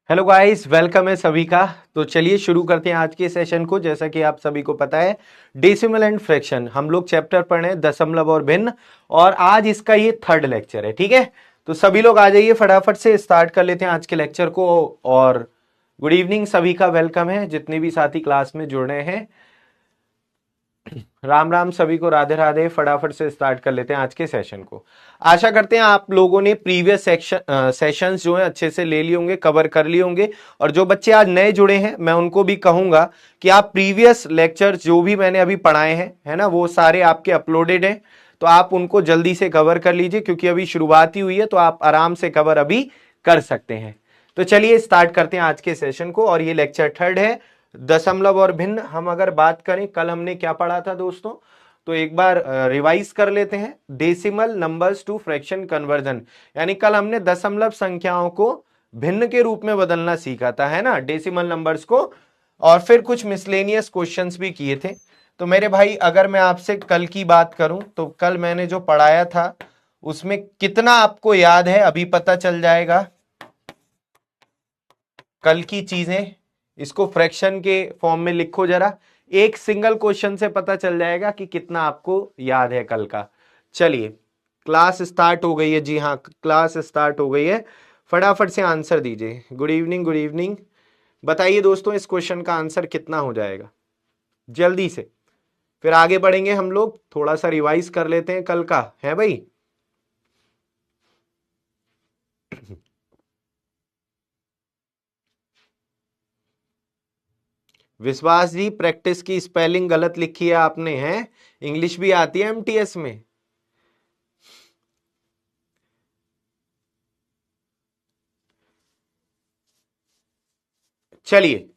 Hello guys, welcome है सभी का। तो चलिए शुरू करते हैं आज के सेशन को। जैसा कि आप सभी को पता है, डेसिमल एंड फ्रैक्शन हम लोग चैप्टर पढ़ रहे हैं, दशमलव और भिन्न। और आज इसका ये थर्ड लेक्चर है, ठीक है। तो सभी लोग आ जाइए, फटाफट से स्टार्ट कर लेते हैं आज के लेक्चर को। और गुड इवनिंग, सभी का वेलकम है जितने भी साथी क्लास में जुड़ रहे हैं। राम राम सभी को, राधे राधे। फटाफट से स्टार्ट कर लेते हैं आज के सेशन को। आशा करते हैं आप लोगों ने प्रीवियस सेशंस जो है अच्छे से ले लिए होंगे, कवर कर लिए होंगे। और जो बच्चे आज नए जुड़े हैं, मैं उनको भी कहूंगा कि आप प्रीवियस लेक्चर्स जो भी मैंने अभी पढ़ाए हैं, है ना, वो सारे आपके अपलोडेड हैं। तो आप उनको जल्दी से कवर कर लीजिए, क्योंकि अभी शुरुआत ही हुई है, तो आप आराम से कवर अभी कर सकते हैं। तो चलिए स्टार्ट करते हैं आज के सेशन को। और ये लेक्चर थर्ड है, दशमलव और भिन्न। हम अगर बात करें, कल हमने क्या पढ़ा था दोस्तों, तो एक बार रिवाइज कर लेते हैं। Decimal numbers to fraction conversion, यानी कल हमने दशमलव संख्याओं को भिन्न के रूप में बदलना सीखा था, है ना, डेसिमल नंबर्स को। और फिर कुछ मिसलेनियस क्वेश्चंस भी किए थे। तो मेरे भाई, अगर मैं आपसे कल की बात करूं, तो कल मैंने जो पढ़ाया था उसमें कितना आपको याद है अभी पता चल जाएगा। कल की चीजें इसको फ्रैक्शन के फॉर्म में लिखो जरा। एक सिंगल क्वेश्चन से पता चल जाएगा कि कितना आपको याद है कल का। चलिए, क्लास स्टार्ट हो गई है। जी हाँ, क्लास स्टार्ट हो गई है। फटाफट से आंसर दीजिए। Good evening, good evening. बताइए दोस्तों, इस क्वेश्चन का आंसर कितना हो जाएगा, जल्दी से। फिर आगे बढ़ेंगे हम लोग, थोड़ा सा रिवाइज कर लेते हैं कल का, है भाई। विश्वास जी, प्रैक्टिस की स्पेलिंग गलत लिखी है आपने, हैं। इंग्लिश भी आती है एमटीएस में। चलिए,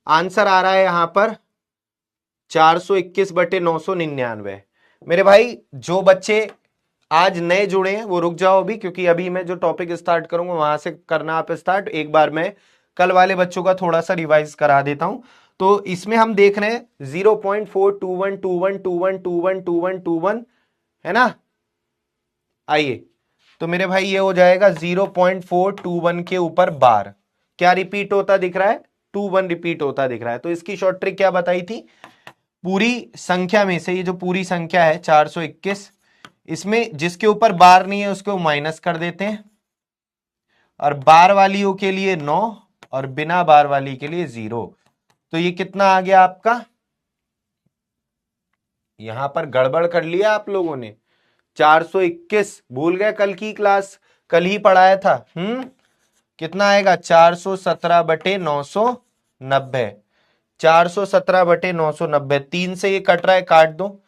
आंसर आ रहा है यहां पर 421/999। मेरे भाई, जो बच्चे आज नए जुड़े हैं वो रुक जाओ अभी, क्योंकि अभी मैं जो टॉपिक स्टार्ट करूंगा वहां से करना आप स्टार्ट। एक बार मैं कल वाले बच्चों का थोड़ा सा रिवाइज करा देता हूं। तो इसमें हम देख रहे हैं 0.42121212121, है ना। आइए, तो मेरे भाई ये हो जाएगा 0.421 के ऊपर बार क्या रिपीट होता दिख रहा है, 21 रिपीट होता दिख रहा है। तो इसकी शॉर्ट ट्रिक क्या बताई थी, पूरी संख्या में से ये जो पूरी संख्या है 421, इसमें जिसके ऊपर बार नहीं है उसको माइनस कर देते हैं, और बार वालियों के लिए 9 और बिना बार वाली के लिए 0। तो ये कितना आ गया आपका, यहां पर गड़बड़ कर लिया आप लोगों ने। 421 भूल गए, कल की क्लास कल ही पढ़ाया था। कितना आएगा, 417/990। 417/990, 3 से ये कट रहा है, काट दो।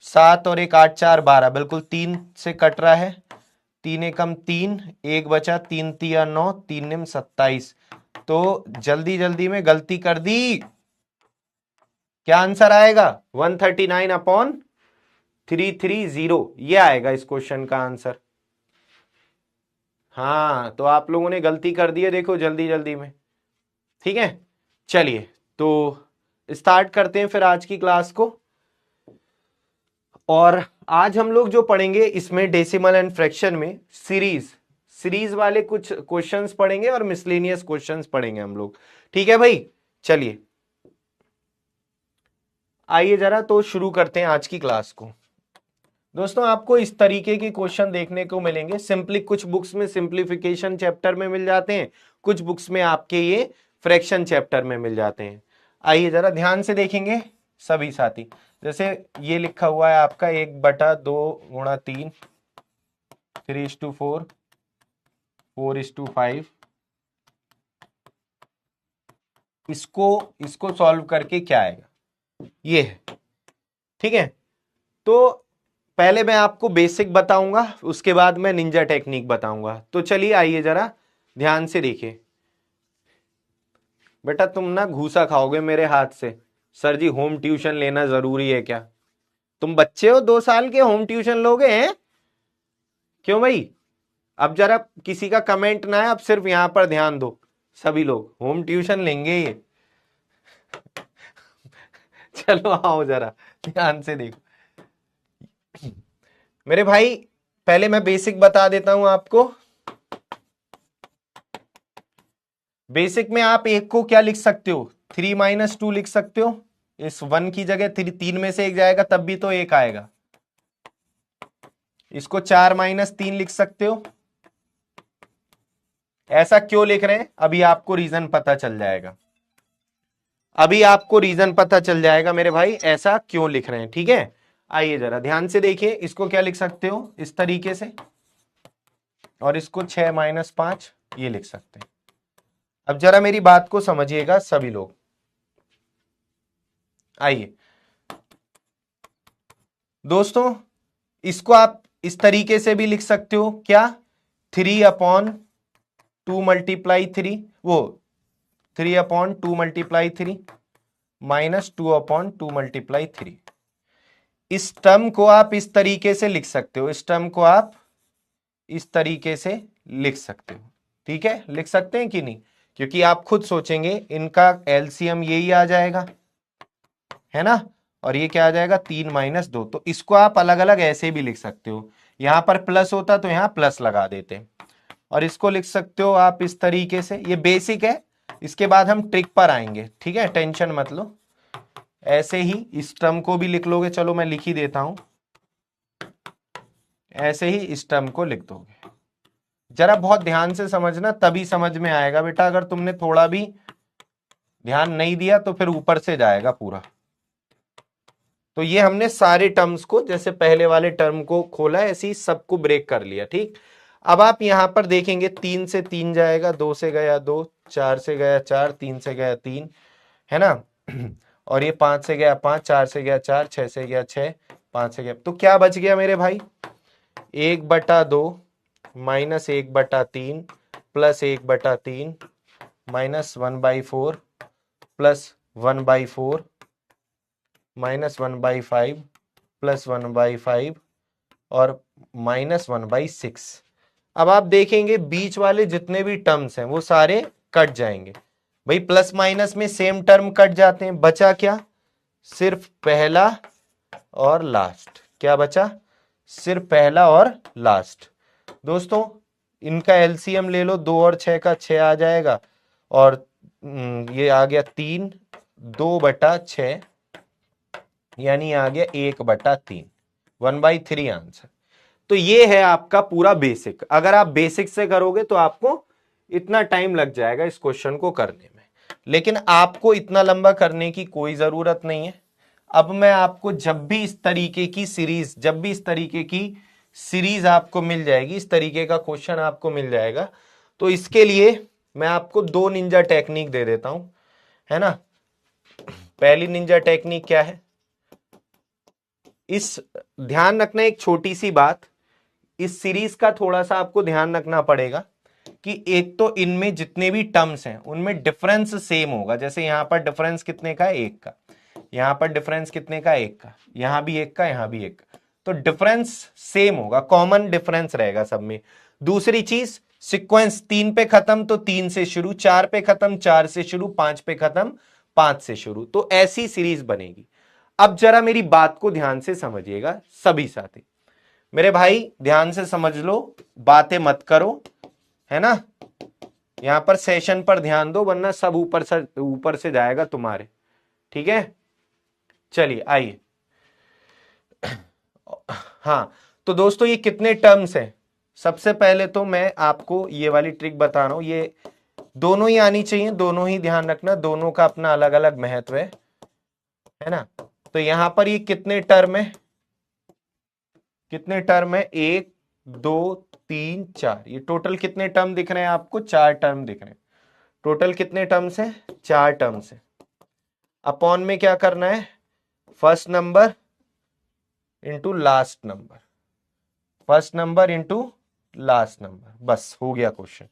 7 और 1 8 4 12, बिल्कुल 3 से कट रहा है। 3 एकम 3, एक बचा, 3 तिया 9, 3 निम 27। तो जल्दी जल्दी में गलती कर दी। क्या आंसर आएगा, 139/330, ये आएगा इस क्वेश्चन का आंसर। हाँ, तो आप लोगों ने गलती कर दी है, देखो जल्दी जल्दी में। ठीक है, चलिए तो स्टार्ट करते हैं फिर आज की क्लास को। और आज हम लोग जो पढ़ेंगे इसमें डेसिमल एंड फ्रैक्शन में सीरीज सीरीज वाले कुछ क्वेश्चंस पढ़ेंगे और मिसलेनियस क्वेश्चंस पढ़ेंगे हम लोग। ठीक है भाई, चलिए आइए जरा तो शुरू करते हैं आज की क्लास को। दोस्तों, आपको इस तरीके के क्वेश्चन देखने को मिलेंगे। सिंपली कुछ बुक्स में सिंप्लीफिकेशन चैप्टर में मिल जाते हैं, कुछ बुक्स में आपके ये फ्रैक्शन चैप्टर में मिल जाते हैं। आइए जरा ध्यान से देखेंगे सभी साथी। जैसे ये लिखा हुआ है आपका 1/2 × 3, 3:4, 4:5। इसको सॉल्व करके क्या आएगा, ये है। ठीक है, तो पहले मैं आपको बेसिक बताऊंगा, उसके बाद मैं निंजा टेक्निक बताऊंगा। तो चलिए आइए जरा ध्यान से देखिए। बेटा, तुम ना घूसा खाओगे मेरे हाथ से। सर जी, होम ट्यूशन लेना जरूरी है क्या? तुम बच्चे हो 2 साल के, होम ट्यूशन लोगे हैं? क्यों भाई? अब जरा किसी का कमेंट ना है, अब सिर्फ यहां पर ध्यान दो। सभी लोग होम ट्यूशन लेंगे ये। चलो आओ जरा ध्यान से देखो मेरे भाई। पहले मैं बेसिक बता देता हूं आपको। बेसिक में आप एक को क्या लिख सकते हो, 3 माइनस 2 लिख सकते हो, इस 1 की जगह 3 में से एक जाएगा तब भी तो एक आएगा। इसको 4 माइनस 3 लिख सकते हो। ऐसा क्यों लिख रहे हैं, अभी आपको रीजन पता चल जाएगा, अभी आपको रीजन पता चल जाएगा मेरे भाई, ऐसा क्यों लिख रहे हैं। ठीक है, आइए जरा ध्यान से देखिए, इसको क्या लिख सकते हो इस तरीके से, और इसको 6 माइनस 5 ये लिख सकते हैं। अब जरा मेरी बात को समझिएगा सभी लोग, आइए दोस्तों, इसको आप इस तरीके से भी लिख सकते हो, क्या 3/2 मल्टीप्लाई 3, वो 3/2 मल्टीप्लाई 3 माइनस 2/2 मल्टीप्लाई 3। इस टर्म को आप इस तरीके से लिख सकते हो, इस टर्म को आप इस तरीके से लिख सकते हो। ठीक है, लिख सकते हैं कि नहीं, क्योंकि आप खुद सोचेंगे इनका एलसीएम यही आ जाएगा, है ना, और ये क्या आ जाएगा 3 माइनस 2। तो इसको आप अलग अलग ऐसे भी लिख सकते हो, यहां पर प्लस होता तो यहां प्लस लगा देते, और इसको लिख सकते हो आप इस तरीके से। ये बेसिक है, इसके बाद हम ट्रिक पर आएंगे। ठीक है, टेंशन मत लो, ऐसे ही इस टर्म को भी लिख लोगे, चलो मैं लिख ही देता हूं, ऐसे ही इस टर्म को लिख दोगे। जरा बहुत ध्यान से समझना, तभी समझ में आएगा बेटा, अगर तुमने थोड़ा भी ध्यान नहीं दिया तो फिर ऊपर से जाएगा पूरा। तो ये हमने सारे टर्म्स को, जैसे पहले वाले टर्म को खोला ऐसे ही सबको ब्रेक कर लिया। ठीक, अब आप यहां पर देखेंगे 3 से 3 जाएगा, 2 से गया 2, 4 से गया 4, 3 से गया 3, है ना, और ये 5 से गया 5, 4 से गया 4, 6 से गया 6, 5 से गया, तो क्या बच गया मेरे भाई, 1/2 minus 1/3 plus 1/3 minus 1/4 plus 1/4 minus 1/5 plus 1/5 और माइनस 1/6। अब आप देखेंगे बीच वाले जितने भी टर्म्स हैं वो सारे कट जाएंगे भाई, प्लस माइनस में सेम टर्म कट जाते हैं, बचा क्या, सिर्फ पहला और लास्ट। क्या बचा, सिर्फ पहला और लास्ट। दोस्तों इनका एलसीएम ले लो, 2 और 6 का 6 आ जाएगा, और ये आ गया 3, 2/6 यानी आ गया 1/3, 1/3 आंसर। तो ये है आपका पूरा बेसिक। अगर आप बेसिक से करोगे तो आपको इतना टाइम लग जाएगा इस क्वेश्चन को करने में, लेकिन आपको इतना लंबा करने की कोई जरूरत नहीं है। अब मैं आपको जब भी इस तरीके की सीरीज, जब भी इस तरीके की सीरीज आपको मिल जाएगी, इस तरीके का क्वेश्चन आपको मिल जाएगा, तो इसके लिए मैं आपको 2 निंजा टेक्निक दे देता हूं, है ना। पहली निंजा टेक्निक क्या है, इस ध्यान रखना एक छोटी सी बात, इस सीरीज का थोड़ा सा आपको ध्यान रखना पड़ेगा कि एक तो इनमें जितने भी टर्म्स हैं उनमें डिफरेंस सेम होगा। जैसे यहां पर डिफरेंस कितने का है, 1 का, यहां पर डिफरेंस कितने का, 1 का, यहां भी 1 का, यहां भी 1 का, तो डिफरेंस सेम होगा, कॉमन डिफरेंस रहेगा सब में। दूसरी चीज, सीक्वेंस 3 पे खत्म तो 3 से शुरू, 4 पे खत्म 4 से शुरू, 5 पे खत्म 5 से शुरू, तो ऐसी सीरीज बनेगी। अब जरा मेरी बात को ध्यान से समझिएगा सभी साथी, मेरे भाई ध्यान से समझ लो, बातें मत करो, है ना, यहां पर सेशन पर ध्यान दो, वरना सब ऊपर से जाएगा तुम्हारे। ठीक है, चलिए आइए। हाँ, तो दोस्तों ये कितने टर्म्स हैं, सबसे पहले तो मैं आपको ये वाली ट्रिक बता रहा हूं, ये दोनों ही आनी चाहिए, दोनों ही ध्यान रखना, दोनों का अपना अलग अलग महत्व है ना। तो यहां पर ये कितने टर्म है, कितने टर्म है, 1 2 3 4, ये टोटल कितने टर्म दिख रहे हैं आपको, 4 टर्म दिख रहे हैं। टोटल कितने टर्म्स हैं, 4 टर्म्स हैं। अपॉन में क्या करना है, first number into last number, first number into last number, बस हो गया क्वेश्चन।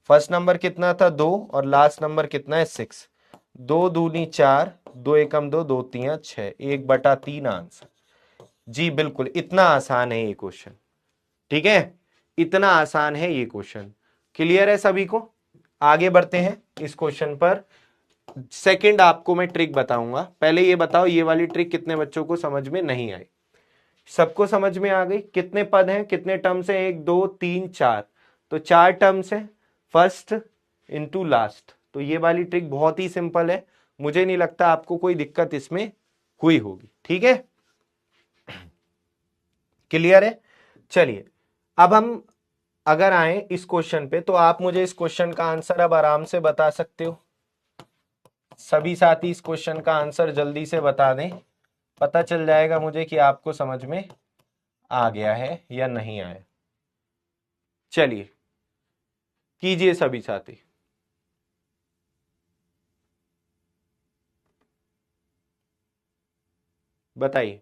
फर्स्ट नंबर कितना था 2 और लास्ट नंबर कितना है 6, 2 दूनी 4, 2 एकम 2, 2 3 6, 1/3 आंसर। जी बिल्कुल, इतना आसान है ये क्वेश्चन। ठीक है, इतना आसान है ये क्वेश्चन। क्लियर है सभी को, आगे बढ़ते हैं इस क्वेश्चन पर। सेकंड आपको मैं ट्रिक बताऊंगा, पहले ये बताओ ये वाली ट्रिक कितने बच्चों को समझ में नहीं आई, सबको समझ में आ गई। कितने पद हैं, कितने टर्म्स हैं, 1 2 3 4, तो 4 टर्म्स हैं, फर्स्ट इंटू लास्ट, तो ये वाली ट्रिक बहुत ही सिंपल है, मुझे नहीं लगता आपको कोई दिक्कत इसमें हुई होगी। ठीक है, क्लियर है। चलिए अब हम अगर आए इस क्वेश्चन पे, तो आप मुझे इस क्वेश्चन का आंसर अब आराम से बता सकते हो। सभी साथी इस क्वेश्चन का आंसर जल्दी से बता दें, पता चल जाएगा मुझे कि आपको समझ में आ गया है या नहीं आया। चलिए कीजिए सभी साथी। बताइए,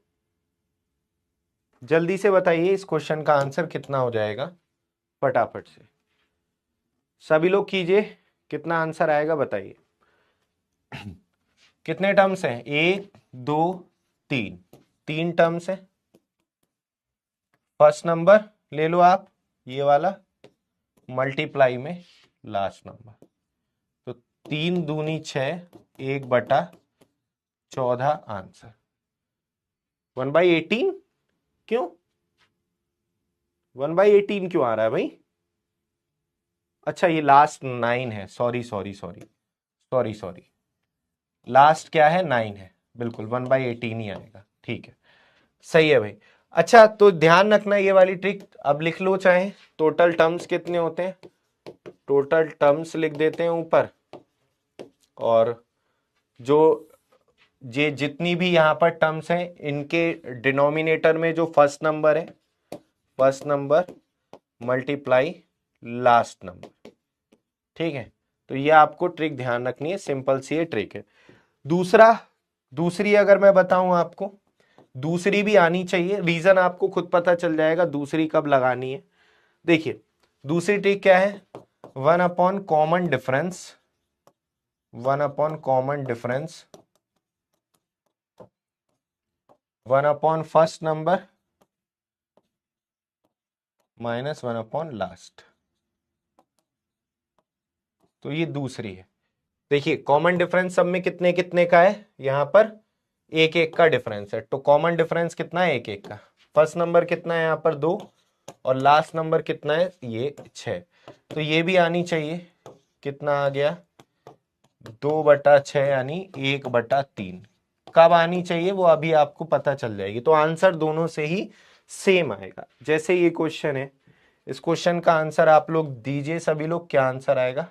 जल्दी से बताइए इस क्वेश्चन का आंसर कितना हो जाएगा, फटाफट से सभी लोग कीजिए, कितना आंसर आएगा बताइए। कितने टर्म्स हैं, 1 2 3, 3 टर्म्स हैं। फर्स्ट नंबर ले लो आप, ये वाला, मल्टीप्लाई में लास्ट नंबर, तो 3 दूनी 6, 1/14 आंसर 1/18। क्यों 1/18 क्यों आ रहा है भाई? अच्छा ये लास्ट 9 है, sorry sorry sorry sorry sorry, last क्या है 9 है, बिल्कुल 1/18 ही आएगा। ठीक है, सही है भाई। अच्छा तो ध्यान रखना ये वाली ट्रिक, अब लिख लो चाहे टोटल टर्म्स कितने होते हैं, टोटल टर्म्स लिख देते हैं ऊपर, और जो ये जितनी भी यहां पर टर्म्स हैं इनके डिनोमिनेटर में जो फर्स्ट नंबर है, first number multiply last number. ठीक है, तो ये आपको ट्रिक ध्यान रखनी है, सिंपल सी ये ट्रिक है। दूसरी अगर मैं बताऊं आपको, दूसरी भी आनी चाहिए, रीजन आपको खुद पता चल जाएगा दूसरी कब लगानी है। देखिए दूसरी ट्रिक क्या है, 1/कॉमन डिफरेंस, 1/कॉमन डिफरेंस 1/फर्स्ट नंबर माइनस 1/लास्ट। तो ये दूसरी है। देखिए कॉमन डिफरेंस सब में कितने कितने का है, यहां पर 1 1 का डिफरेंस है, तो कॉमन डिफरेंस कितना है 1 1 का। फर्स्ट नंबर कितना है यहाँ पर 2, और लास्ट नंबर कितना है ये 6, तो ये भी आनी चाहिए, कितना आ गया 2/6 यानी 1/3। कब आनी चाहिए वो अभी आपको पता चल जाएगी, तो आंसर दोनों से ही सेम आएगा। जैसे ये क्वेश्चन है, इस क्वेश्चन का आंसर आप लोग दीजिए सभी लोग, क्या आंसर आएगा।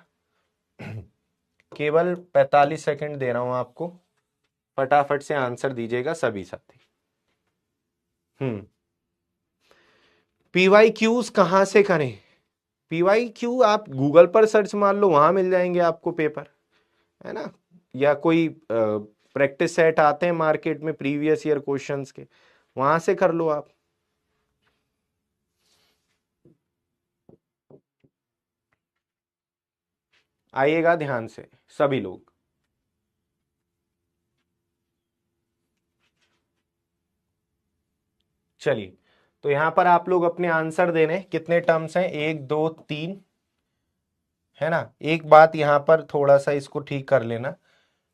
केवल 45 सेकंड दे रहा हूं आपको, फटाफट से आंसर दीजिएगा सभी साथी। PYQs कहां से करें, PYQ आप गूगल पर सर्च मार लो, वहां मिल जाएंगे आपको पेपर, है ना, या कोई प्रैक्टिस सेट आते हैं मार्केट में प्रीवियस ईयर क्वेश्चंस के, वहां से कर लो आप। आइएगा ध्यान से सभी लोग। चलिए तो यहां पर आप लोग अपने आंसर देने, कितने टर्म्स हैं 1 2 3, है ना। एक बात यहां पर थोड़ा सा इसको ठीक कर लेना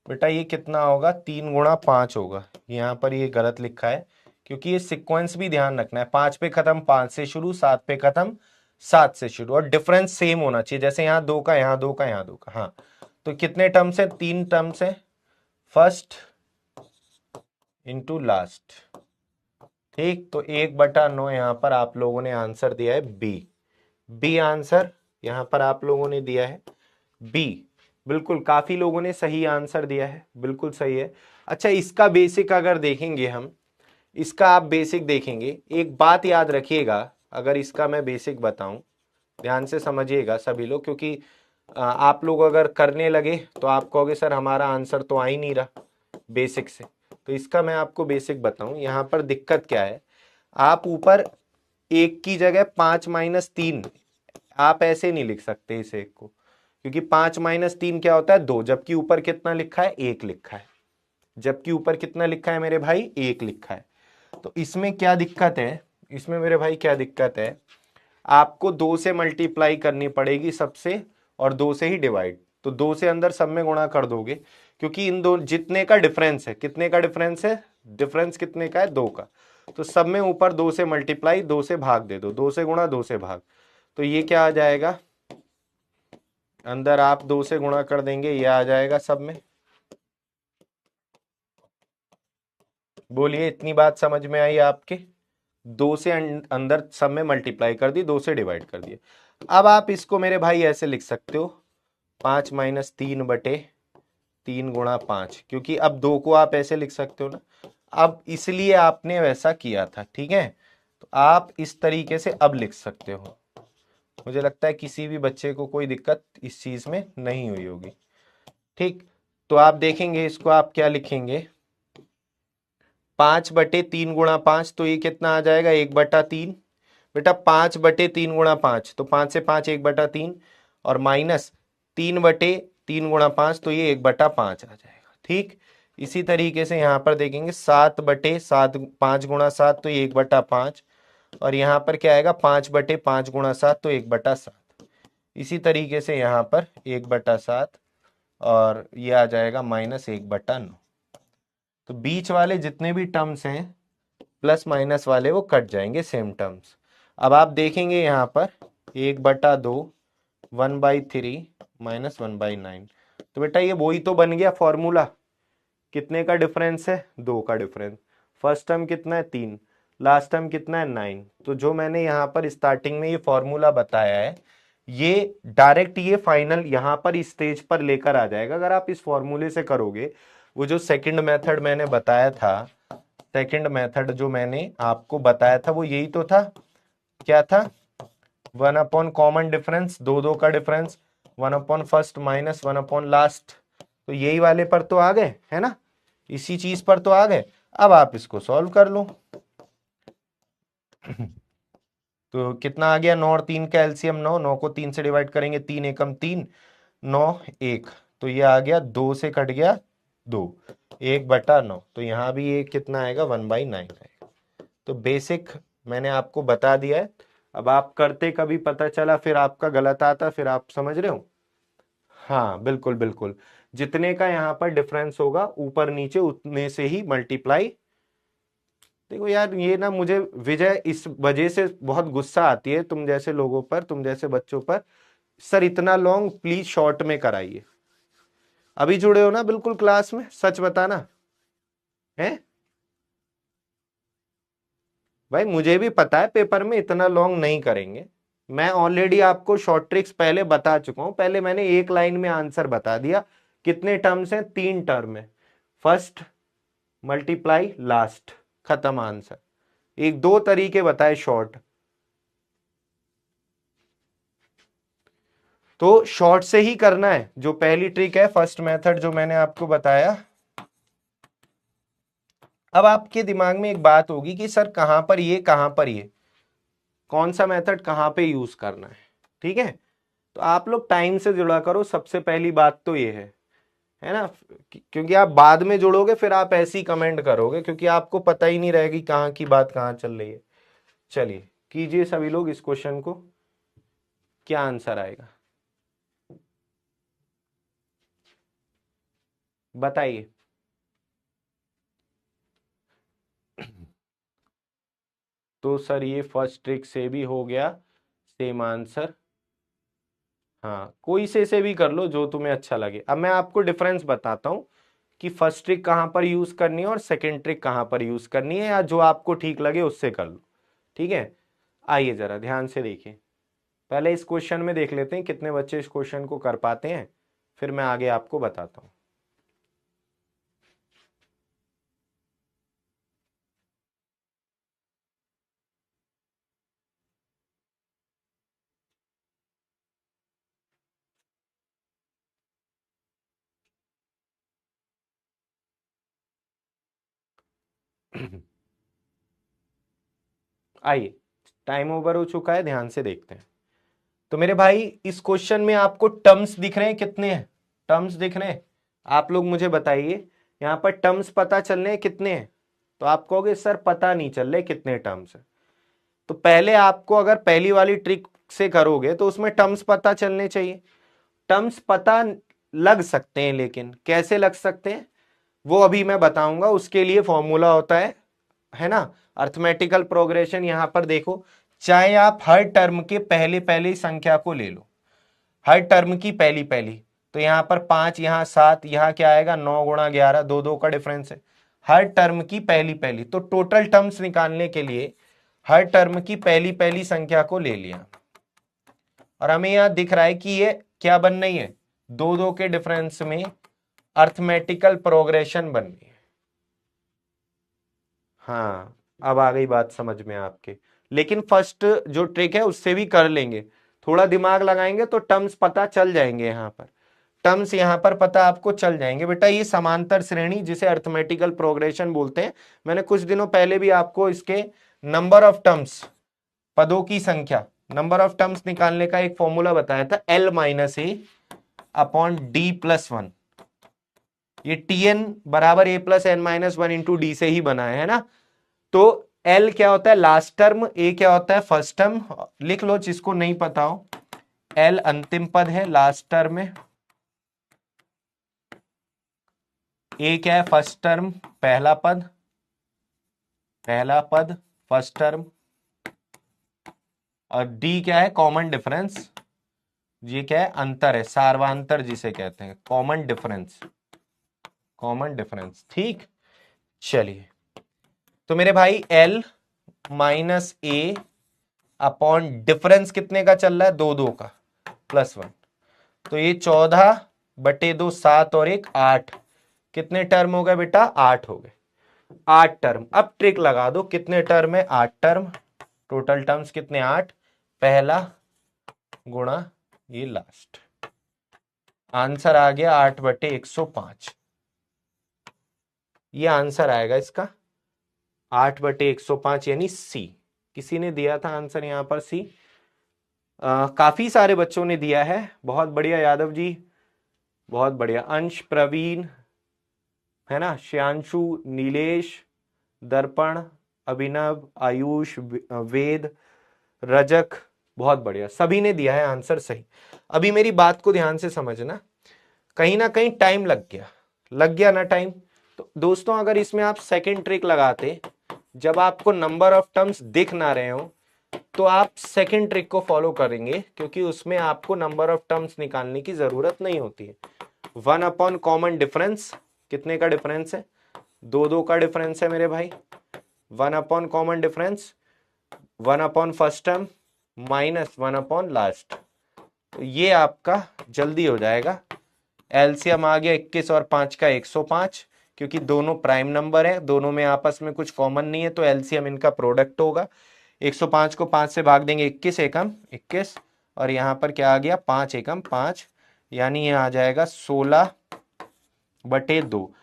बेटा, ये कितना होगा 3 × 5 होगा, यहाँ पर ये गलत लिखा है, क्योंकि ये सीक्वेंस भी ध्यान रखना है, 5 पे खत्म 5 से शुरू, 7 पे खत्म 7 से शुरू, और डिफरेंस सेम होना चाहिए, जैसे यहाँ 2 का यहाँ 2 का यहाँ 2 का। हाँ तो कितने टर्म्स है, 3 टर्म्स है, फर्स्ट इंटू लास्ट। ठीक, तो 1/9 यहाँ पर आप लोगों ने आंसर दिया है बी आंसर यहाँ पर आप लोगों ने दिया है बी, बिल्कुल काफी लोगों ने सही आंसर दिया है, बिल्कुल सही है। अच्छा इसका बेसिक अगर देखेंगे हम, इसका आप बेसिक देखेंगे, एक बात याद रखिएगा, अगर इसका मैं बेसिक बताऊं, ध्यान से समझिएगा सभी लोग, क्योंकि आप लोग अगर करने लगे तो आप कहोगे सर हमारा आंसर तो आ ही नहीं रहा बेसिक से, तो इसका मैं आपको बेसिक बताऊं। यहां पर दिक्कत क्या है, आप ऊपर 1 की जगह 5 - 3, आप ऐसे नहीं लिख सकते इस 1 को, क्योंकि 5 - 3 क्या होता है 2, जबकि ऊपर कितना लिखा है 1 लिखा है, जबकि ऊपर कितना लिखा है मेरे भाई 1 लिखा है। तो इसमें क्या दिक्कत है, इसमें मेरे भाई क्या दिक्कत है, आपको 2 से मल्टीप्लाई करनी पड़ेगी सबसे, और 2 से ही डिवाइड, तो 2 से अंदर सब में गुणा कर दोगे, क्योंकि इन दो जितने का डिफरेंस है, कितने का डिफरेंस है, डिफरेंस कितने का है 2 का, तो सब में ऊपर 2 से मल्टीप्लाई, 2 से भाग दे दो, 2 से गुणा 2 से भाग, तो ये क्या आ जाएगा अंदर आप 2 से गुणा कर देंगे, ये आ जाएगा सब में। बोलिए, इतनी बात समझ में आई आपके? 2 से अंदर सब में मल्टीप्लाई कर दी, 2 से डिवाइड कर दिया। अब आप इसको मेरे भाई ऐसे लिख सकते हो, 5 माइनस 3/3 गुणा 5, क्योंकि अब 2 को आप ऐसे लिख सकते हो ना। अब इसलिए आपने वैसा किया था, ठीक है? तो आप इस तरीके से अब लिख सकते हो। मुझे लगता है किसी भी बच्चे को कोई दिक्कत इस चीज में नहीं हुई होगी। ठीक, तो आप देखेंगे इसको आप क्या लिखेंगे, 5/3 गुणा 5, तो ये कितना आ जाएगा, 1/3। बेटा 5/3 गुणा 5, तो 5 से 5 1/3, और माइनस 3/3 गुणा 5, तो ये 1/5 आ जाएगा। ठीक, इसी तरीके से यहां पर देखेंगे 7/7, 5 गुणा 7, तो ये 1/5, और यहाँ पर क्या आएगा, 5/5 गुणा 7, तो 1/7। इसी तरीके से यहाँ पर 1/7, और ये आ जाएगा -1/9। तो बीच वाले जितने भी टर्म्स हैं प्लस माइनस वाले वो कट जाएंगे, सेम टर्म्स। अब आप देखेंगे यहाँ पर 1/2, 1/3 माइनस 1/9, तो बेटा ये वही तो बन गया फॉर्मूला। कितने का डिफरेंस है, 2 का डिफरेंस। फर्स्ट टर्म कितना है 3, लास्ट टर्म कितना है 9। तो जो मैंने यहाँ पर स्टार्टिंग में ये फॉर्मूला बताया है, ये डायरेक्ट ये फाइनल यहाँ पर इस स्टेज पर लेकर आ जाएगा अगर आप इस फॉर्मूले से करोगे। वो जो सेकंड मेथड मैंने बताया था, सेकंड मेथड जो मैंने आपको बताया था वो यही तो था। क्या था, 1 कॉमन डिफरेंस, 2 का डिफरेंस, 1/फर्स्ट माइनस 1/लास्ट। तो यही वाले पर तो आ गए, है ना? इसी चीज पर तो आ गए। अब आप इसको सॉल्व कर लो। तो कितना आ गया, 9 और 3 का एलसीएम 9, 9 को 3 से डिवाइड करेंगे, 3 एकम 3, 9 1, तो ये आ गया 2 से कट गया 2, 1/9। तो यहाँ भी ये कितना आएगा, 1/9 आएगा। तो बेसिक मैंने आपको बता दिया है। अब आप करते कभी पता चला फिर आपका गलत आता, फिर आप समझ रहे हो? हाँ बिल्कुल बिल्कुल, जितने का यहाँ पर डिफरेंस होगा ऊपर नीचे उतने से ही मल्टीप्लाई। देखो यार, ये ना मुझे विजय इस वजह से बहुत गुस्सा आती है तुम जैसे लोगों पर, तुम जैसे बच्चों पर। सर इतना लॉन्ग प्लीज शॉर्ट में कराइए। अभी जुड़े हो ना बिल्कुल क्लास में, सच बताना है भाई। मुझे भी पता है पेपर में इतना लॉन्ग नहीं करेंगे। मैं ऑलरेडी आपको शॉर्ट ट्रिक्स पहले बता चुका हूं। पहले मैंने एक लाइन में आंसर बता दिया। कितने टर्म्स हैं, 3 टर्म है, फर्स्ट मल्टीप्लाई लास्ट, खत्म आंसर। एक 2 तरीके बताए शॉर्ट, तो शॉर्ट से ही करना है। जो पहली ट्रिक है फर्स्ट मेथड जो मैंने आपको बताया। अब आपके दिमाग में एक बात होगी कि सर कहां पर ये, कहां पर ये, कौन सा मेथड कहां पे यूज करना है। ठीक है, तो आप लोग टाइम से जुड़ा करो, सबसे पहली बात तो ये है ना? क्योंकि आप बाद में जुड़ोगे फिर आप ऐसे ही कमेंट करोगे, क्योंकि आपको पता ही नहीं रहेगी कहाँ की बात कहाँ चल रही है। चलिए कीजिए सभी लोग इस क्वेश्चन को, क्या आंसर आएगा बताइए। तो सर ये फर्स्ट ट्रिक से भी हो गया सेम आंसर। हाँ, कोई से भी कर लो जो तुम्हें अच्छा लगे। अब मैं आपको डिफरेंस बताता हूँ कि फर्स्ट ट्रिक कहाँ पर यूज करनी है और सेकंड ट्रिक कहाँ पर यूज करनी है, या जो आपको ठीक लगे उससे कर लो। ठीक है, आइए जरा ध्यान से देखिए। पहले इस क्वेश्चन में देख लेते हैं कितने बच्चे इस क्वेश्चन को कर पाते हैं, फिर मैं आगे आपको बताता हूँ। आइए, टाइम ओवर हो चुका है, ध्यान से देखते हैं। तो मेरे भाई इस क्वेश्चन में आपको टर्म्स दिख रहे हैं, कितने हैं टर्म्स दिख रहे हैं? आप लोग मुझे बताइए, यहां पर टर्म्स पता चल रहे हैं कितने हैं? तो आप कहोगे सर पता नहीं चल रहे कितने टर्म्स हैं। तो पहले आपको अगर पहली वाली ट्रिक से करोगे तो उसमें टर्म्स पता चलने चाहिए। टर्म्स पता लग सकते हैं, लेकिन कैसे लग सकते हैं वो अभी मैं बताऊंगा। उसके लिए फॉर्मूला होता है ना, अर्थमेटिकल प्रोग्रेशन। यहां पर देखो, चाहे आप हर टर्म के पहले पहले संख्या को ले लो, हर टर्म की पहली पहली, तो यहां पर 5, यहां 7, यहां क्या आएगा 9 गुणा 11, दो दो का डिफरेंस है। हर टर्म की पहली पहली, तो टोटल टर्म्स निकालने के लिए हर टर्म की पहली पहली संख्या को ले लिया, और हमें यहां दिख रहा है कि ये क्या बन रही है, दो दो के डिफरेंस में अर्थमेटिकल प्रोग्रेशन बन रही है। हाँ, अब आ गई बात समझ में आपके, लेकिन फर्स्ट जो ट्रिक है उससे भी कर लेंगे, थोड़ा दिमाग लगाएंगे तो टर्म्स पता चल जाएंगे। यहां पर टर्म्स यहां पर पता आपको चल जाएंगे बेटा। ये समांतर श्रेणी जिसे अर्थमेटिकल प्रोग्रेशन बोलते हैं, मैंने कुछ दिनों पहले भी आपको इसके नंबर ऑफ टर्म्स, पदों की संख्या, नंबर ऑफ टर्म्स निकालने का एक फॉर्मूला बताया था, L minus A upon D plus one. ये Tn बराबर a plus N minus one into D से ही बना है ना। तो L क्या होता है लास्ट टर्म, A क्या होता है फर्स्ट टर्म, लिख लो जिसको नहीं पता हो। L अंतिम पद है लास्ट टर्म में, A क्या है फर्स्ट टर्म पहला पद, पहला पद फर्स्ट टर्म, और D क्या है कॉमन डिफरेंस, ये क्या है अंतर है, सार्वांतर जिसे कहते हैं, कॉमन डिफरेंस, कॉमन डिफरेंस। ठीक, चलिए तो मेरे भाई L minus A upon difference कितने का चल रहा है, दो दो का प्लस वन, तो ये 14/2 7 और 1 8, कितने टर्म हो गए बेटा 8 हो गए, 8 टर्म। अब ट्रिक लगा दो, कितने टर्म है 8 टर्म, टोटल टर्म्स कितने 8, पहला गुणा ये लास्ट, आंसर आ गया 8/105। ये आंसर आएगा इसका 8/105 यानी सी। किसी ने दिया था आंसर यहां पर सी, काफी सारे बच्चों ने दिया है, बहुत बढ़िया यादव जी, बहुत बढ़िया, अंश, प्रवीण है ना, श्यांशु, नीलेश, दर्पण, अभिनव, आयुष, वेद, रजक, बहुत बढ़िया, सभी ने दिया है आंसर सही। अभी मेरी बात को ध्यान से समझना, कहीं ना कहीं टाइम लग गया ना टाइम। तो दोस्तों अगर इसमें आप सेकंड ट्रिक लगाते, जब आपको नंबर ऑफ टर्म्स दिख ना रहे हो तो आप सेकंड ट्रिक को फॉलो करेंगे, क्योंकि उसमें आपको नंबर ऑफ टर्म्स निकालने की जरूरत नहीं होती है। 1 अपॉन कॉमन डिफरेंस, कितने का डिफरेंस है, दो दो का डिफरेंस है मेरे भाई, 1 upon common difference, 1 upon first term minus 1 upon last, तो ये आपका जल्दी हो जाएगा। एलसीएम आ गया 21 और 5 का 105, क्योंकि दोनों प्राइम नंबर है, दोनों में आपस में कुछ कॉमन नहीं है, तो एलसीएम इनका प्रोडक्ट होगा। 105 को 5 से भाग देंगे, 21 एकम 21, और यहाँ पर क्या आ गया 5 एकम 5, यानी ये आ जाएगा 16/2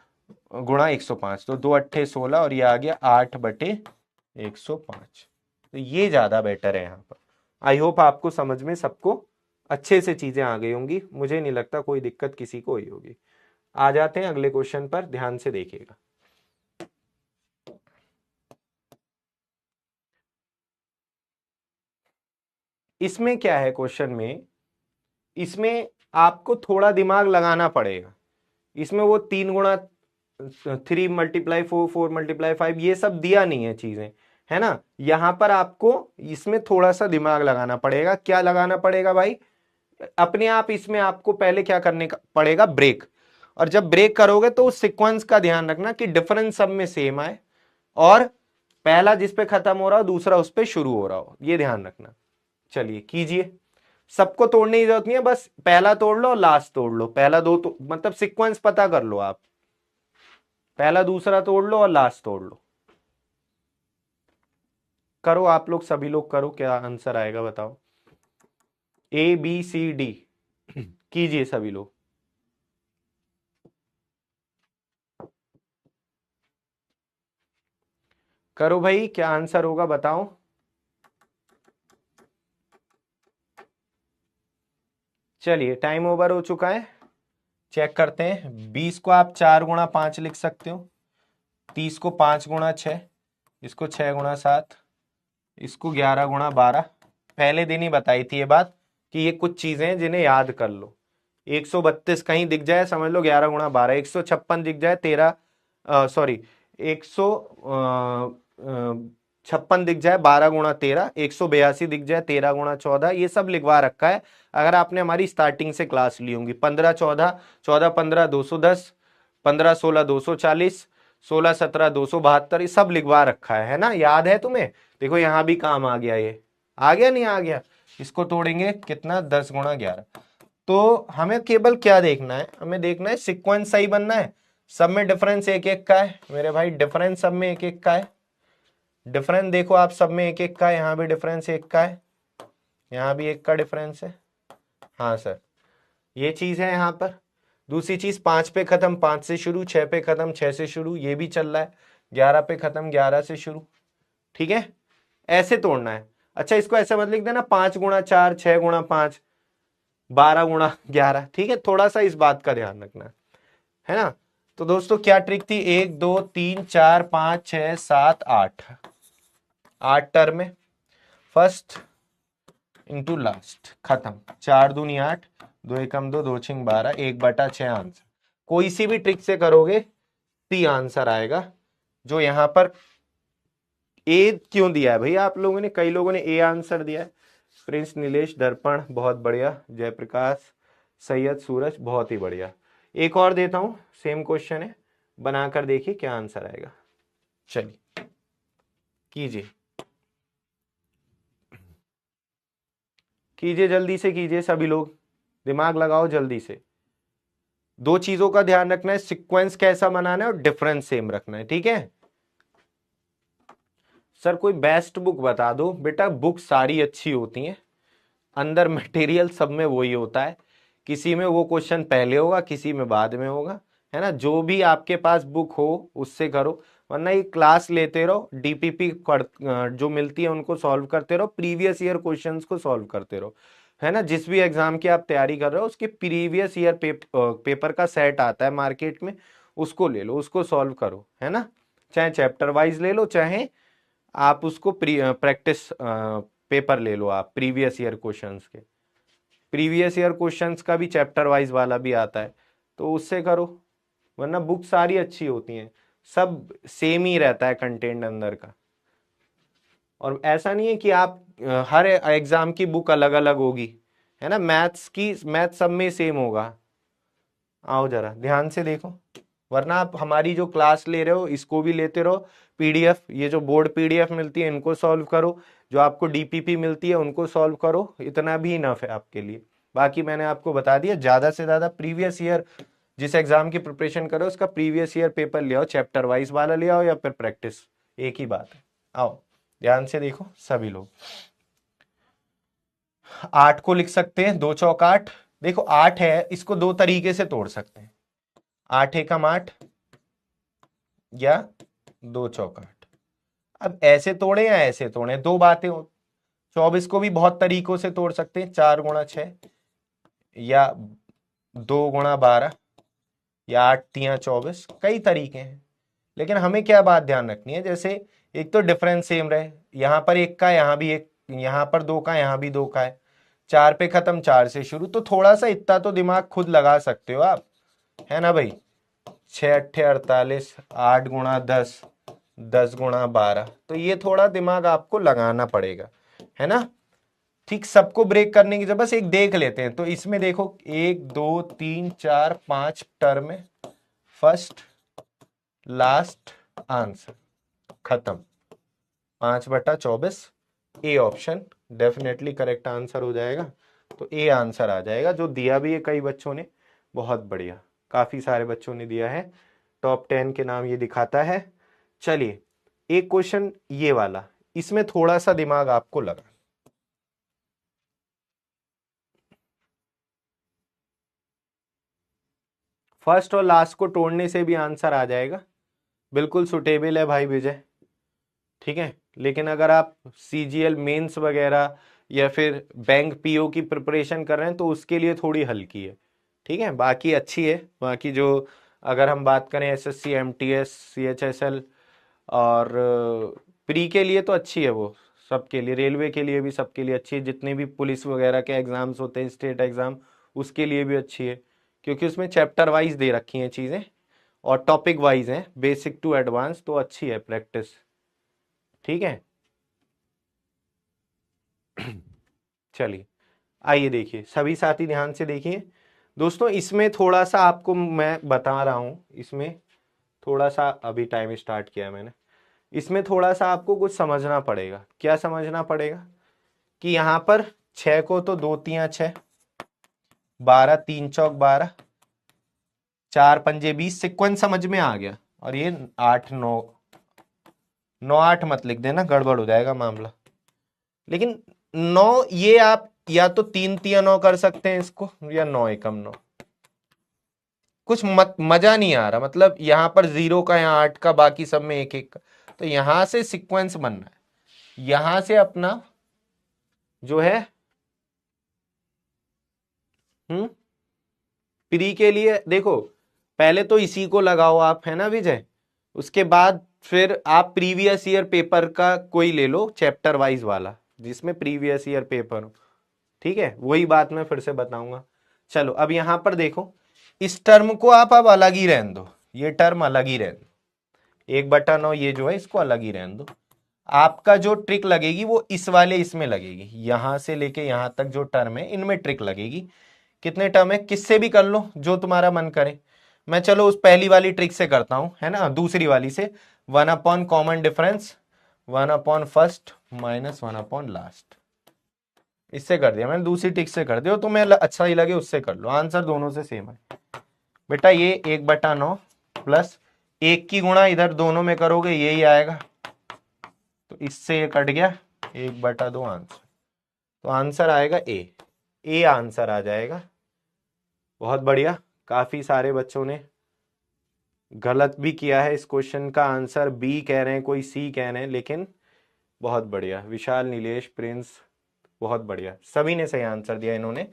गुणा 105, तो 2 अट्ठे 16, और ये आ गया 8/105। तो ये ज्यादा बेटर है यहाँ पर। आई होप आपको समझ में सबको अच्छे से चीजें आ गई होंगी, मुझे नहीं लगता कोई दिक्कत किसी को हुई होगी। आ जाते हैं अगले क्वेश्चन पर, ध्यान से देखिएगा। इसमें क्या है क्वेश्चन में, इसमें आपको थोड़ा दिमाग लगाना पड़ेगा। इसमें वो 3 गुणा 3 मल्टीप्लाई 4 4 मल्टीप्लाई 5 ये सब दिया नहीं है चीजें, है ना। यहां पर आपको इसमें थोड़ा सा दिमाग लगाना पड़ेगा। क्या लगाना पड़ेगा भाई, अपने आप इसमें आपको पहले क्या करने का पड़ेगा, ब्रेक। और जब ब्रेक करोगे तो उस सीक्वेंस का ध्यान रखना कि डिफरेंस सब में सेम आए, और पहला जिस पे खत्म हो रहा हो दूसरा उस पे शुरू हो रहा हो, ये ध्यान रखना। चलिए कीजिए, सबको तोड़ने की जरूरत नहीं है, बस पहला तोड़ लो लास्ट तोड़ लो, पहला दो तो मतलब सीक्वेंस पता कर लो आप, पहला दूसरा तोड़ लो और लास्ट तोड़ लो। करो आप लोग, सभी लोग करो, क्या आंसर आएगा बताओ। ABCD कीजिए सभी लोग। करो भाई, क्या आंसर होगा बताओ। चलिए टाइम ओवर हो चुका है, चेक करते हैं। 20 को आप 4 गुणा 5 लिख सकते हो, 30 को 5 गुणा 6, इसको 6 गुणा 7, इसको 11 गुणा 12। पहले दिन ही बताई थी ये बात कि ये कुछ चीजें हैं जिन्हें याद कर लो। 132 कहीं दिख जाए समझ लो 11 गुणा 12, 156 दिख जाए 13, सॉरी 100 56 दिख जाए 12 गुणा 13, 182 दिख जाए 13 गुणा 14, ये सब लिखवा रखा है अगर आपने हमारी स्टार्टिंग से क्लास ली होंगी। 15 14, 14 15 210, 15 16 240, 16 17 272, ये सब लिखवा रखा है ना, याद है तुम्हें? देखो यहां भी काम आ गया, ये आ गया नहीं आ गया? इसको तोड़ेंगे कितना, 10 गुणा 11। तो हमें केवल क्या देखना है, हमें देखना है सीक्वेंस सही बनना है। सब में डिफरेंस एक एक का है मेरे भाई, डिफरेंस सब में एक एक का है। डिफरेंस देखो आप सब में एक एक का है, यहाँ भी डिफरेंस एक का है, यहाँ भी एक का डिफरेंस है। हाँ सर, ये चीज है यहाँ पर। दूसरी चीज 5 पे खत्म 5 से शुरू, 6 पे खत्म 6 से शुरू, ये भी चल रहा है। 11 पे खत्म 11 से शुरू, ठीक है, ऐसे तोड़ना है। अच्छा इसको ऐसे मत लिख देना 5 गुणा 4, 6 गुणा 5, 12 गुणा 11, ठीक है, थोड़ा सा इस बात का ध्यान रखना है ना। तो दोस्तों क्या ट्रिक थी, 1 2 3 4 5 6 7 8, 8 टर्म में, फर्स्ट इंटू लास्ट, खत्म। 4 दूनी 8, 2 एकम 2, 2 छिंग 12, 1/6 आंसर। कोई सी भी ट्रिक से करोगे ती आंसर आएगा। जो यहां पर ए क्यों दिया है भैया आप लोगों ने, कई लोगों ने ए आंसर दिया है। प्रिंस नीलेश दर्पण बहुत बढ़िया, जयप्रकाश सैयद सूरज बहुत ही बढ़िया। एक और देता हूं, सेम क्वेश्चन है, बनाकर देखिए क्या आंसर आएगा। चलिए कीजिए कीजिए, जल्दी से कीजिए सभी लोग, दिमाग लगाओ जल्दी से। दो चीजों का ध्यान रखना है, सीक्वेंस कैसा बनाना है और डिफरेंस सेम रखना है, ठीक है। सर कोई बेस्ट बुक बता दो। बेटा बुक सारी अच्छी होती हैं, अंदर मटेरियल सब में वही होता है, किसी में वो क्वेश्चन पहले होगा किसी में बाद में होगा, है ना। जो भी आपके पास बुक हो उससे करो, वरना ये क्लास लेते रहो, डीपीपी जो मिलती है उनको सॉल्व करते रहो, प्रीवियस ईयर क्वेश्चंस को सॉल्व करते रहो, है ना। जिस भी एग्जाम की आप तैयारी कर रहे हो उसके प्रीवियस ईयर पेपर का सेट आता है मार्केट में, उसको ले लो, उसको सॉल्व करो, है ना। चाहे चैप्टर वाइज ले लो, चाहे आप उसको प्रैक्टिस पेपर ले लो, आप प्रीवियस ईयर क्वेश्चंस के, प्रीवियस ईयर क्वेश्चंस का भी चैप्टर वाइज वाला भी आता है, तो उससे करो। वरना बुक सारी अच्छी होती हैं, सब सेम ही रहता है कंटेंट अंदर का। और ऐसा नहीं है कि आप हर एग्जाम की बुक अलग अलग होगी, है ना। मैथ्स सब में सेम होगा। आओ जरा ध्यान से देखो, वरना आप हमारी जो क्लास ले रहे हो इसको भी लेते रहो, पीडीएफ, ये जो बोर्ड पीडीएफ मिलती है इनको सॉल्व करो, जो आपको डीपीपी मिलती है उनको सॉल्व करो, इतना भी इनफ है आपके लिए। बाकी मैंने आपको बता दिया, ज्यादा से ज्यादा प्रीवियस ईयर जिस एग्जाम की प्रिपरेशन करो उसका प्रीवियस ईयर पेपर ले आओ, चैप्टर वाइज वाला ले आओ या फिर प्रैक्टिस, एक ही बात है। आओ ध्यान से देखो सभी लोग। 8 को लिख सकते हैं 2 चौक 8। देखो 8 है, इसको दो तरीके से तोड़ सकते हैं, 8 एकम 8 या 2 चौक 8। अब ऐसे तोड़े या ऐसे तोड़े, दो बातें हो। 24 को भी बहुत तरीकों से तोड़ सकते हैं, 4 गुणा 6 या 2 गुणा 12 या 8 तिया 24, कई तरीके हैं। लेकिन हमें क्या बात ध्यान रखनी है, जैसे एक तो डिफरेंस सेम रहे, यहां पर एक का यहाँ भी एक, यहां पर 2 का यहाँ भी 2 का है, 4 पे खत्म 4 से शुरू, तो थोड़ा सा इतना तो दिमाग खुद लगा सकते हो आप, है ना भाई। 6 अट्ठे 48, 8 गुणा 10, 10 गुणा 12, तो ये थोड़ा दिमाग आपको लगाना पड़ेगा, है ना। ठीक, सबको ब्रेक करने की जब बस एक देख लेते हैं। तो इसमें देखो 1 2 3 4 5 टर्म है, फर्स्ट लास्ट आंसर, खत्म। 5/24, A option definitely correct answer हो जाएगा। तो ए आंसर आ जाएगा, जो दिया भी है कई बच्चों ने, बहुत बढ़िया, काफी सारे बच्चों ने दिया है, टॉप 10 के नाम ये दिखाता है। चलिए एक क्वेश्चन ये वाला, इसमें थोड़ा सा दिमाग आपको लगा, फर्स्ट और लास्ट को तोड़ने से भी आंसर आ जाएगा, बिल्कुल सुटेबल है भाई विजय, ठीक है। लेकिन अगर आप सीजीएल मेंस वगैरह या फिर बैंक पीओ की प्रिपरेशन कर रहे हैं तो उसके लिए थोड़ी हल्की है, ठीक है। बाकी अच्छी है, बाकी जो अगर हम बात करें एसएससी एमटीएस सीएचएसएल और प्री के लिए तो अच्छी है, वो सबके लिए, रेलवे के लिए भी सबके लिए अच्छी है, जितने भी पुलिस वगैरह के एग्जाम्स होते हैं स्टेट एग्जाम, उसके लिए भी अच्छी है, क्योंकि उसमें चैप्टर वाइज दे रखी हैं चीज़ें और टॉपिक वाइज हैं, बेसिक टू एडवांस, तो अच्छी है प्रैक्टिस, ठीक है। चलिए आइए देखिए सभी साथी ध्यान से देखिए दोस्तों, इसमें थोड़ा सा आपको मैं बता रहा हूं, इसमें थोड़ा सा अभी टाइम स्टार्ट किया है मैंने, इसमें थोड़ा सा आपको कुछ समझना पड़ेगा। क्या समझना पड़ेगा कि यहां पर 6 को तो 2 तियां 6, 12 3 चौक 12, 4 पंजे 20, सिक्वेंस समझ में आ गया। और ये 8 9, 9 8 मत लिख देना, गड़बड़ हो जाएगा मामला। लेकिन 9 ये आप या तो 3 तिया 9 कर सकते हैं इसको, या 9 एकम 9, कुछ मजा नहीं आ रहा। मतलब यहां पर 0 का, यहाँ 8 का, बाकी सब में 1 1 का। तो यहां से सीक्वेंस बनना है, यहां से अपना जो है प्री के लिए देखो, पहले तो इसी को लगाओ आप, है ना विजय। उसके बाद फिर आप प्रीवियस ईयर पेपर का कोई ले लो चैप्टर वाइज वाला, जिसमें प्रीवियस ईयर पेपर हो, ठीक है। वही बात मैं फिर से बताऊंगा। चलो अब यहां पर देखो, इस टर्म को आप अब अलग ही रहने दो, ये टर्म अलग ही रहने दो, 1/9 ये जो है इसको अलग ही रहने दो। आपका जो ट्रिक लगेगी वो इस वाले इसमें लगेगी, यहां से लेके यहां तक जो टर्म है इनमें ट्रिक लगेगी। कितने टर्म है, किससे भी कर लो जो तुम्हारा मन करे। मैं चलो उस पहली वाली ट्रिक से करता हूं, है ना, दूसरी वाली से। 1 अपॉन कॉमन डिफरेंस, 1/फर्स्ट माइनस 1/लास्ट, इससे कर दिया मैंने, दूसरी ट्रिक से कर दिया। तुम्हें अच्छा ही लगे उससे कर लो, आंसर दोनों से सेम है बेटा। ये 1/9 प्लस 1 की गुणा इधर दोनों में करोगे यही आएगा, तो इससे ये कट गया, 1/2 आंसर। तो आंसर आएगा ए आंसर आ जाएगा। बहुत बढ़िया, काफी सारे बच्चों ने गलत भी किया है, इस क्वेश्चन का आंसर बी कह रहे हैं, कोई सी कह रहे हैं, लेकिन बहुत बढ़िया विशाल, नीलेश, प्रिंस, बहुत बढ़िया, सभी ने सही आंसर दिया इन्होंने।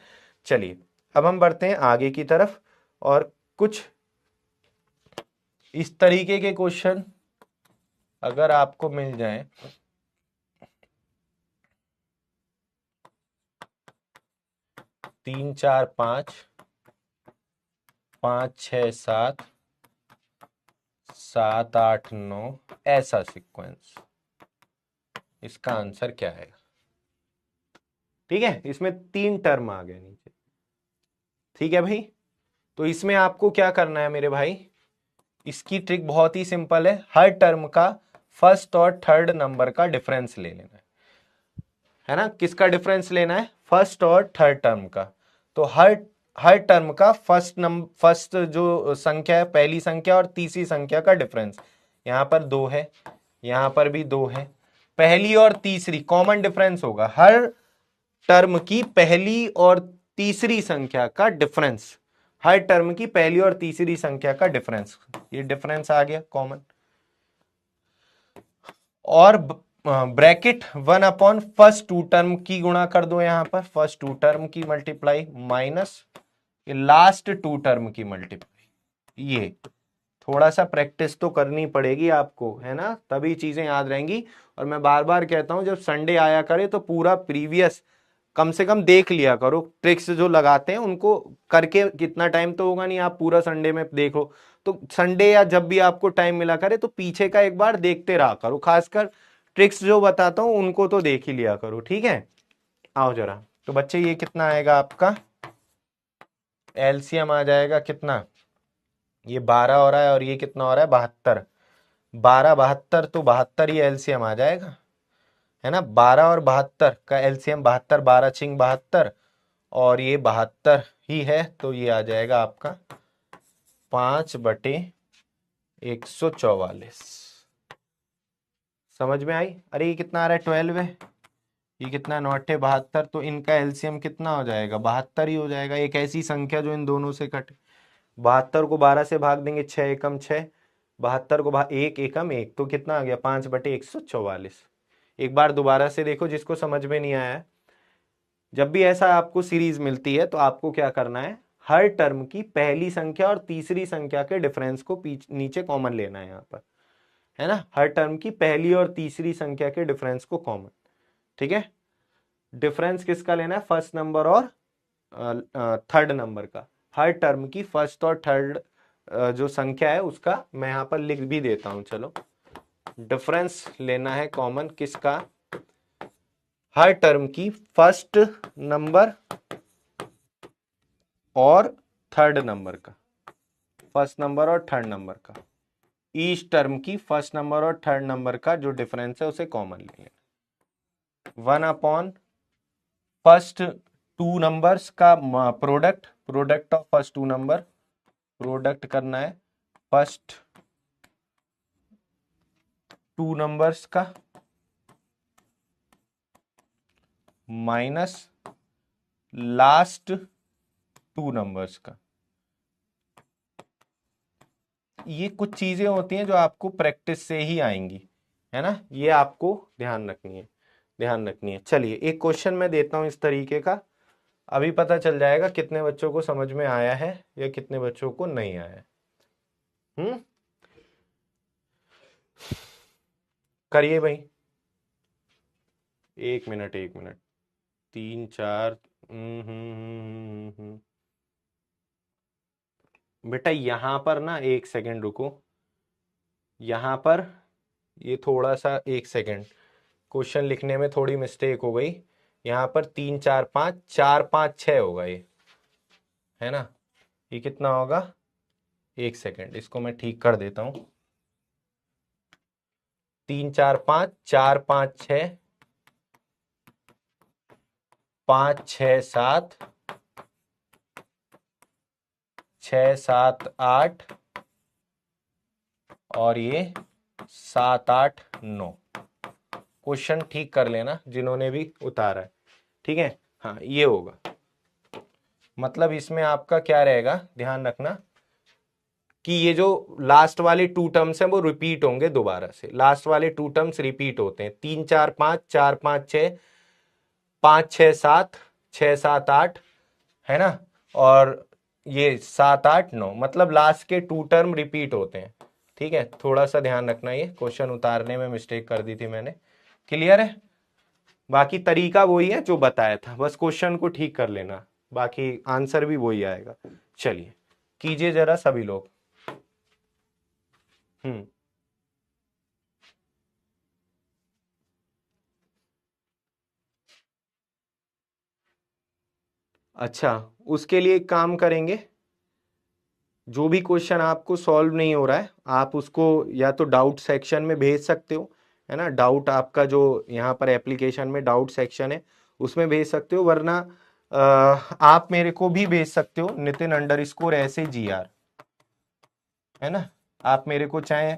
चलिए अब हम बढ़ते हैं आगे की तरफ, और कुछ इस तरीके के क्वेश्चन अगर आपको मिल जाए, तीन चार पांच, 5 6 7, 7 8 9, ऐसा सीक्वेंस, इसका आंसर क्या है। ठीक है, इसमें 3 टर्म आ गए नीचे, ठीक है भाई। तो इसमें आपको क्या करना है मेरे भाई, इसकी ट्रिक बहुत ही सिंपल है, हर टर्म का फर्स्ट और थर्ड नंबर का डिफरेंस ले लेना है ना। किसका डिफरेंस लेना है, फर्स्ट और थर्ड टर्म का। तो हर टर्म का फर्स्ट जो संख्या है, पहली संख्या और तीसरी संख्या का डिफरेंस, यहां पर 2 है, यहां पर भी 2 है। पहली और तीसरी कॉमन डिफरेंस होगा, हर टर्म की पहली और तीसरी संख्या का डिफरेंस, हर टर्म की पहली और तीसरी संख्या का डिफरेंस, ये डिफरेंस आ गया कॉमन। और ब्रैकेट 1/फर्स्ट 2 टर्म की गुणा कर दो, यहां पर फर्स्ट 2 टर्म की मल्टीप्लाई माइनस लास्ट 2 टर्म की मल्टीप्लाई। ये थोड़ा सा प्रैक्टिस तो करनी पड़ेगी आपको, है ना, तभी चीजें याद रहेंगी। और मैं बार बार कहता हूं, जब संडे आया करे तो पूरा प्रीवियस कम से कम देख लिया करो, ट्रिक्स जो लगाते हैं उनको करके, कितना टाइम तो होगा नहीं, आप पूरा संडे में देखो। तो संडे या जब भी आपको टाइम मिला करे तो पीछे का एक बार देखते रहा करो, खासकर ट्रिक्स जो बताता हूं उनको तो देख ही लिया करो, ठीक है। आओ जरा, तो बच्चे ये कितना आएगा आपका, एलसीएम आ जाएगा कितना, ये 12 हो रहा है और ये कितना हो रहा है 72, 12 72, तो 72 ही एलसीएम आ जाएगा, है ना। 12 और 72 का एलसीएम 72, 12 छिंग 72, और ये 72 ही है, तो ये आ जाएगा आपका 5/144। समझ में आई। अरे ये कितना आ रहा है 12 है, ये कितना 9 8 72, तो इनका एलसीएम कितना हो जाएगा 72 ही हो जाएगा। एक ऐसी संख्या जो इन दोनों से कटे, 72 को 12 से भाग देंगे, 6 एकम 6, 72 को भाग 1 एकम 1, तो कितना आ गया 5/144। एक बार दोबारा से देखो जिसको समझ में नहीं आया है, जब भी ऐसा आपको सीरीज मिलती है तो आपको क्या करना है, हर टर्म की पहली संख्या और तीसरी संख्या के डिफरेंस को नीचे कॉमन लेना है यहाँ पर, है ना। हर टर्म की पहली और तीसरी संख्या के डिफरेंस को कॉमन, ठीक है। डिफरेंस किसका लेना है, फर्स्ट नंबर और थर्ड नंबर का। हर टर्म की फर्स्ट और थर्ड जो संख्या है उसका मैं यहां पर लिख भी देता हूं, चलो। डिफरेंस लेना है कॉमन किसका, हर टर्म की फर्स्ट नंबर और थर्ड नंबर का, फर्स्ट नंबर और थर्ड नंबर का, ईच टर्म की फर्स्ट नंबर और थर्ड नंबर का जो डिफरेंस है उसे कॉमन ले लेना। 1 अपॉन फर्स्ट टू नंबर्स का product, product of first two number, product करना है फर्स्ट टू नंबर्स का माइनस लास्ट टू नंबर्स का। ये कुछ चीजें होती हैं जो आपको प्रैक्टिस से ही आएंगी, है ना, ये आपको ध्यान रखनी है, ध्यान रखनी है। चलिए एक क्वेश्चन मैं देता हूं इस तरीके का, अभी पता चल जाएगा कितने बच्चों को समझ में आया है या कितने बच्चों को नहीं आया है। करिए भाई, एक मिनट एक मिनट, 3 4 बेटा यहां पर ना एक सेकंड रुको, यहां पर ये थोड़ा सा, एक सेकंड, क्वेश्चन लिखने में थोड़ी मिस्टेक हो गई। यहाँ पर 3 4 5, 4 5 6 होगा ये, है ना, ये कितना होगा, एक सेकंड इसको मैं ठीक कर देता हूं। 3 4 5, 4 5 6, 5 6 7, 6 7 8 और ये 7 8 9। क्वेश्चन ठीक कर लेना जिन्होंने भी उतारा है, ठीक है। हाँ ये होगा, मतलब इसमें आपका क्या रहेगा, ध्यान रखना कि ये जो लास्ट वाले टू टर्म्स हैं वो रिपीट होंगे दोबारा से, लास्ट वाले टू टर्म्स रिपीट होते हैं। 3 4 5, 4 5 6, 5 6 7, 6 7 8, है ना, और ये 7 8 9, मतलब लास्ट के टू टर्म रिपीट होते हैं, ठीक है। थोड़ा सा ध्यान रखना, ये क्वेश्चन उतारने में मिस्टेक कर दी थी मैंने, क्लियर है। बाकी तरीका वही है जो बताया था, बस क्वेश्चन को ठीक कर लेना, बाकी आंसर भी वही आएगा। चलिए कीजिए जरा सभी लोग। हम्म, अच्छा, उसके लिए एक काम करेंगे, जो भी क्वेश्चन आपको सॉल्व नहीं हो रहा है आप उसको या तो डाउट सेक्शन में भेज सकते हो, है ना, डाउट आपका जो यहाँ पर एप्लीकेशन में डाउट सेक्शन है उसमें भेज सकते हो, वरना आप मेरे को भी भेज सकते हो, Nitin_SAGR, है ना, आप मेरे को चाहे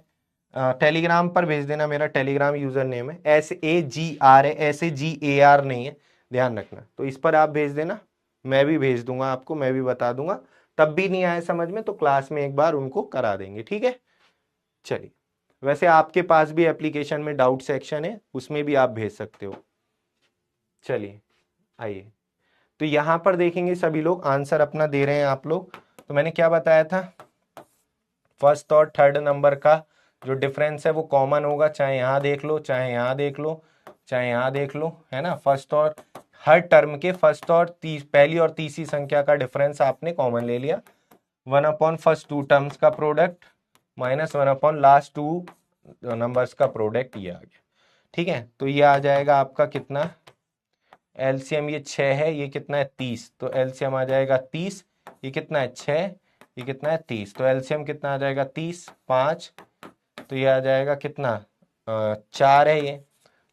टेलीग्राम पर भेज देना, मेरा टेलीग्राम यूजर नेम है SAGR है, SAGAR नहीं है, ध्यान रखना। तो इस पर आप भेज देना, मैं भी भेज दूंगा आपको, मैं भी बता दूंगा, तब भी नहीं आए समझ में तो क्लास में एक बार उनको करा देंगे, ठीक है। चलिए, वैसे आपके पास भी एप्लीकेशन में डाउट सेक्शन है, उसमें भी आप भेज सकते हो। चलिए आइए, तो यहां पर देखेंगे सभी लोग आंसर अपना दे रहे हैं आप लोग। तो मैंने क्या बताया था, फर्स्ट और थर्ड नंबर का जो डिफरेंस है वो कॉमन होगा, चाहे यहां देख लो, चाहे यहां देख लो, चाहे यहां देख लो, है ना। फर्स्ट और हर टर्म के फर्स्ट और पहली और तीसरी संख्या का डिफरेंस आपने कॉमन ले लिया। 1 अपॉन फर्स्ट टू टर्म्स का product minus 1 upon last two numbers का प्रोडक्ट, ये आ गया, ठीक है। तो ये आ जाएगा आपका कितना, एलसीएम ये 6 है, ये कितना है 30, तो एलसीएम आ जाएगा 30, ये कितना है 6, ये कितना है 30, तो एलसीएम कितना आ जाएगा 30 5, तो ये आ जाएगा कितना 4 है ये,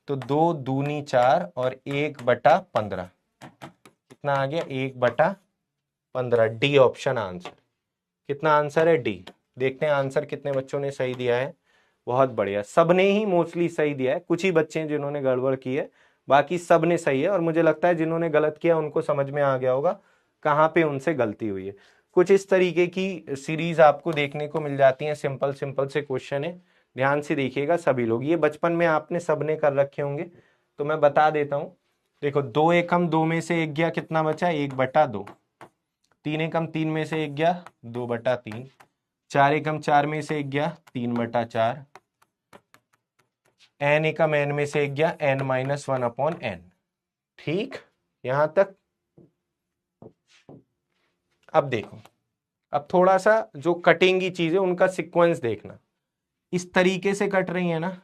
तो 2 दूनी 4 और 1/15, कितना आ गया 1/15, डी ऑप्शन आंसर। कितना आंसर है, डी। देखते हैं आंसर कितने बच्चों ने सही दिया है। बहुत बढ़िया, सबने ही मोस्टली सही दिया है, कुछ ही बच्चे हैं जिन्होंने गड़बड़ की है, बाकी सबने सही है। और मुझे लगता है जिन्होंने गलत किया उनको समझ में आ गया होगा कहाँ पे उनसे गलती हुई है। कुछ इस तरीके की सीरीज आपको देखने को मिल जाती है, सिंपल सिंपल से क्वेश्चन है, ध्यान से देखिएगा सभी लोग, ये बचपन में आपने सबने कर रखे होंगे, तो मैं बता देता हूं। देखो 2 एकम 2 में से 1 गया, कितना बचा 1/2, 3 एकम 3 में से 1 गया 2/3, 4 एकम 4 में से 1 गया 3/4, n एकम n में से 1 गया n-1/n, ठीक, यहां तक। अब देखो, अब थोड़ा सा जो कटेंगी चीजें उनका सीक्वेंस देखना, इस तरीके से कट रही है ना,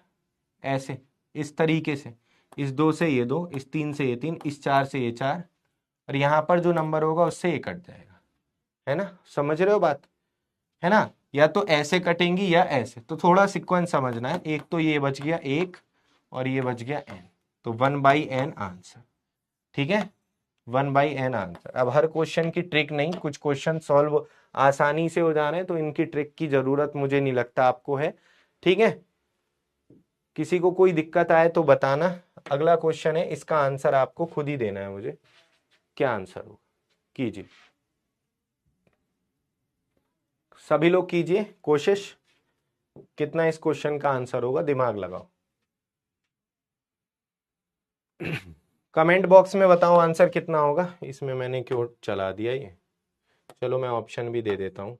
ऐसे, इस तरीके से, इस 2 से ये 2, इस 3 से ये 3, इस 4 से ये 4, और यहां पर जो नंबर होगा उससे ये कट जाएगा, है ना? समझ रहे हो बात, है ना? या तो ऐसे कटेंगी या ऐसे, तो थोड़ा सीक्वेंस समझना है। एक तो ये बच गया 1 और ये बच गया n, तो 1/n आंसर, ठीक है? 1/n answer. अब हर क्वेश्चन की ट्रिक नहीं, कुछ क्वेश्चन सॉल्व आसानी से हो जा रहे हैं, तो इनकी ट्रिक की जरूरत मुझे नहीं लगता आपको है, ठीक है? किसी को कोई दिक्कत आए तो बताना। अगला क्वेश्चन है, इसका आंसर आपको खुद ही देना है मुझे, क्या आंसर होगा, कीजिए सभी लोग, कीजिए कोशिश, कितना इस क्वेश्चन का आंसर होगा, दिमाग लगाओ। कमेंट बॉक्स में बताओ आंसर कितना होगा। इसमें मैंने क्यों चला दिया ये, चलो मैं ऑप्शन भी दे देता हूं।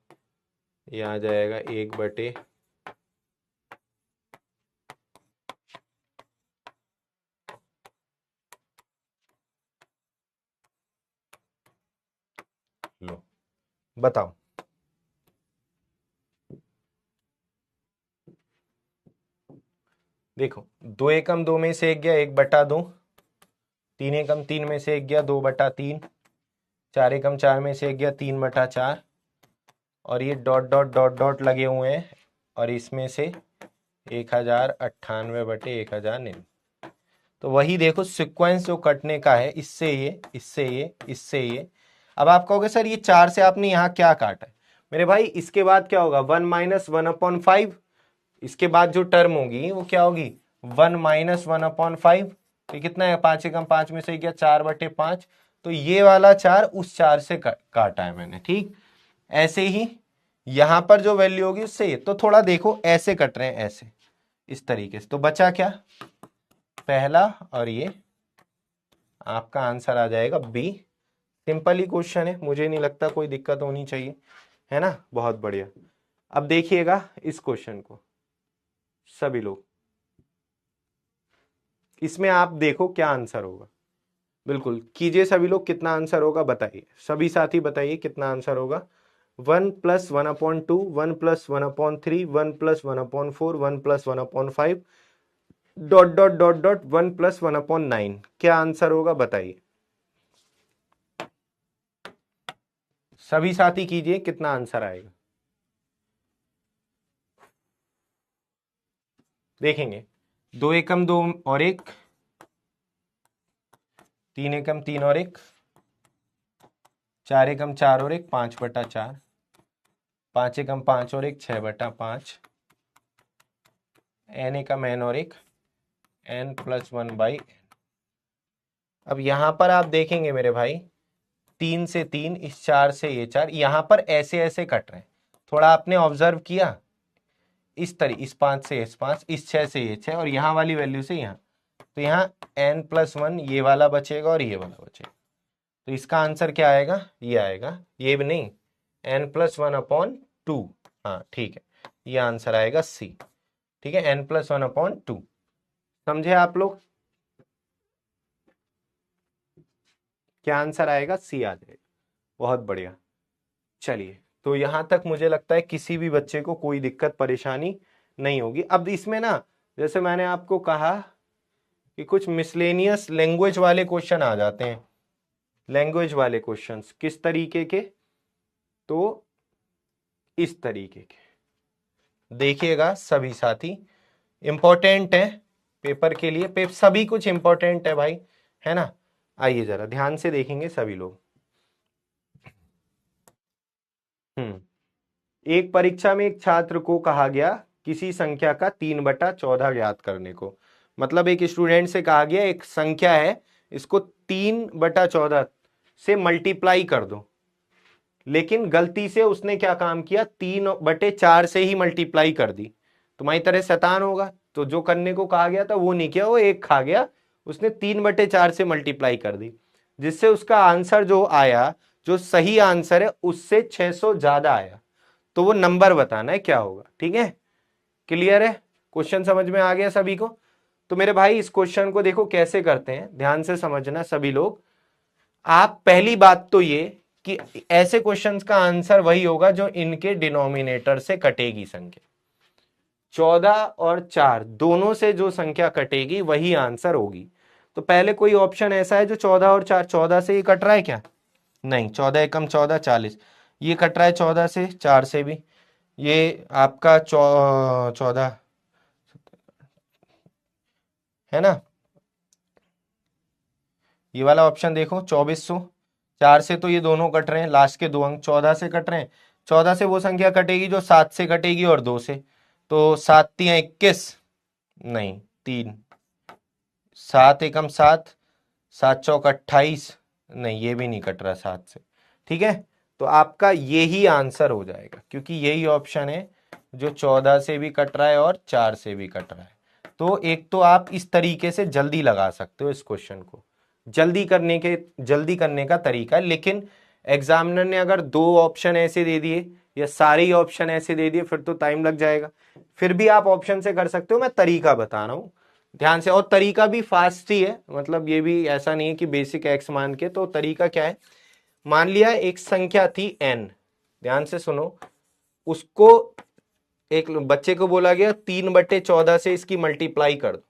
ये आ जाएगा 1/, लो बताओ, देखो 2 एकम 2 में से 1 गया 1/2, 3 एकम 3 में से 1 गया 2/3, 4 एकम 4 में से 1 गया 3/4, और ये डॉट डॉट डॉट डॉट लगे हुए हैं, और इसमें से 1098/1099। तो वही देखो सीक्वेंस जो कटने का है, इससे ये, इससे ये, इससे ये। अब आप कहोगे सर ये 4 से आपने यहाँ क्या काटा है? मेरे भाई इसके बाद क्या होगा, 1 - 1/5, इसके बाद जो टर्म होगी वो क्या होगी, 1 - 1/5। तो कितना है, 5 एकम 5 में से गया 4/5, तो ये वाला 4 उस 4 से काटा है मैंने, ठीक? ऐसे ही यहां पर जो वैल्यू होगी उससे ये, तो थोड़ा देखो ऐसे कट रहे हैं, ऐसे इस तरीके से, तो बचा क्या, पहला, और ये आपका आंसर आ जाएगा बी। सिंपल ही क्वेश्चन है, मुझे नहीं लगता कोई दिक्कत होनी चाहिए, है ना? बहुत बढ़िया। अब देखिएगा इस क्वेश्चन को सभी लोग, इसमें आप देखो क्या आंसर होगा, बिल्कुल कीजिए सभी लोग, कितना आंसर होगा बताइए, सभी साथी बताइए कितना आंसर होगा। 1 + 1/2, 1 + 1/3, 1 + 1/4, 1 + 1/5, डॉट डॉट डॉट डॉट 1 + 1/9, क्या आंसर होगा बताइए, सभी साथी कीजिए कितना आंसर आएगा। देखेंगे 2 एकम 2 और 1, 3 एकम 3 और 1, 4 एकम 4 और 1, 5/4, 5 एकम 5 और 1, 6/5, n एकम n और 1, n + 1/n। अब यहां पर आप देखेंगे मेरे भाई, 3 से 3, इस 4 से ये 4, यहां पर ऐसे ऐसे कट रहे हैं, थोड़ा आपने ऑब्जर्व किया, इस तरह, इस 5 से इस 5, इस 6 से ये 6, और यहाँ वाली वैल्यू से यहाँ, तो यहाँ n + 1 ये वाला बचेगा और ये वाला बचेगा, तो इसका आंसर क्या आएगा, ये आएगा, ये भी नहीं, n + 1/2, हाँ ठीक है, ये आंसर आएगा सी, ठीक है, n + 1/2। समझे आप लोग, क्या आंसर आएगा, सी आ जाएगा, बहुत बढ़िया। चलिए, तो यहां तक मुझे लगता है किसी भी बच्चे को कोई दिक्कत परेशानी नहीं होगी। अब इसमें ना, जैसे मैंने आपको कहा कि कुछ मिसलेनियस लैंग्वेज वाले क्वेश्चन आ जाते हैं, लैंग्वेज वाले क्वेश्चंस किस तरीके के, तो इस तरीके के देखिएगा सभी साथी, इंपॉर्टेंट है पेपर के लिए, सभी कुछ इंपॉर्टेंट है भाई, है ना? आइए जरा ध्यान से देखेंगे सभी लोग। एक परीक्षा में एक छात्र को कहा गया किसी संख्या का 3/14 ज्ञात करने को, मतलब एक स्टूडेंट से कहा गया एक संख्या है, इसको 3/14 से मल्टीप्लाई कर दो, लेकिन गलती से उसने क्या काम किया, 3/4 से ही मल्टीप्लाई कर दी। तुम्हारी तरह शैतान होगा, तो जो करने को कहा गया था वो नहीं किया, वो एक खा गया, उसने 3/4 से मल्टीप्लाई कर दी, जिससे उसका आंसर जो आया, जो सही आंसर है उससे 600 ज्यादा आया, तो वो नंबर बताना है क्या होगा, ठीक है? क्लियर है, क्वेश्चन समझ में आ गया सभी को? तो मेरे भाई इस क्वेश्चन को देखो कैसे करते हैं, ध्यान से समझना सभी लोग। आप पहली बात तो ये कि ऐसे क्वेश्चंस का आंसर वही होगा जो इनके डिनोमिनेटर से कटेगी संख्या, 14 और 4 दोनों से जो संख्या कटेगी वही आंसर होगी। तो पहले कोई ऑप्शन ऐसा है जो 14 और 4, 14 से ये कट रहा है क्या? नहीं, 14 एकम 14, 40। ये कट रहा है 14 से, 4 से भी। ये आपका 14 है ना। ये वाला ऑप्शन देखो 2400, 4 से तो ये दोनों कट रहे हैं, लास्ट के 2 अंक 14 से कट रहे हैं। 14 से वो संख्या कटेगी जो 7 से कटेगी और 2 से। तो 7 तियां 21, नहीं 3, 7 एकम 7, 7 चौक 28, नहीं ये भी नहीं कट रहा 7 से। ठीक है, तो आपका यही आंसर हो जाएगा, क्योंकि यही ऑप्शन है जो 14 से भी कट रहा है और 4 से भी कट रहा है। तो एक तो आप इस तरीके से जल्दी लगा सकते हो इस क्वेश्चन को, जल्दी करने का तरीका। लेकिन एग्जामिनर ने अगर 2 ऑप्शन ऐसे दे दिए या सारे ही ऑप्शन ऐसे दे दिए फिर तो टाइम लग जाएगा। फिर भी आप ऑप्शन से कर सकते हो, मैं तरीका बता रहा हूं ध्यान से। और तरीका भी फास्ट ही है, मतलब ये भी ऐसा नहीं है कि बेसिक एक्स मान के। तो तरीका क्या है, मान लिया एक संख्या थी n, ध्यान से सुनो, उसको एक बच्चे को बोला गया 3/14 से इसकी मल्टीप्लाई कर दो।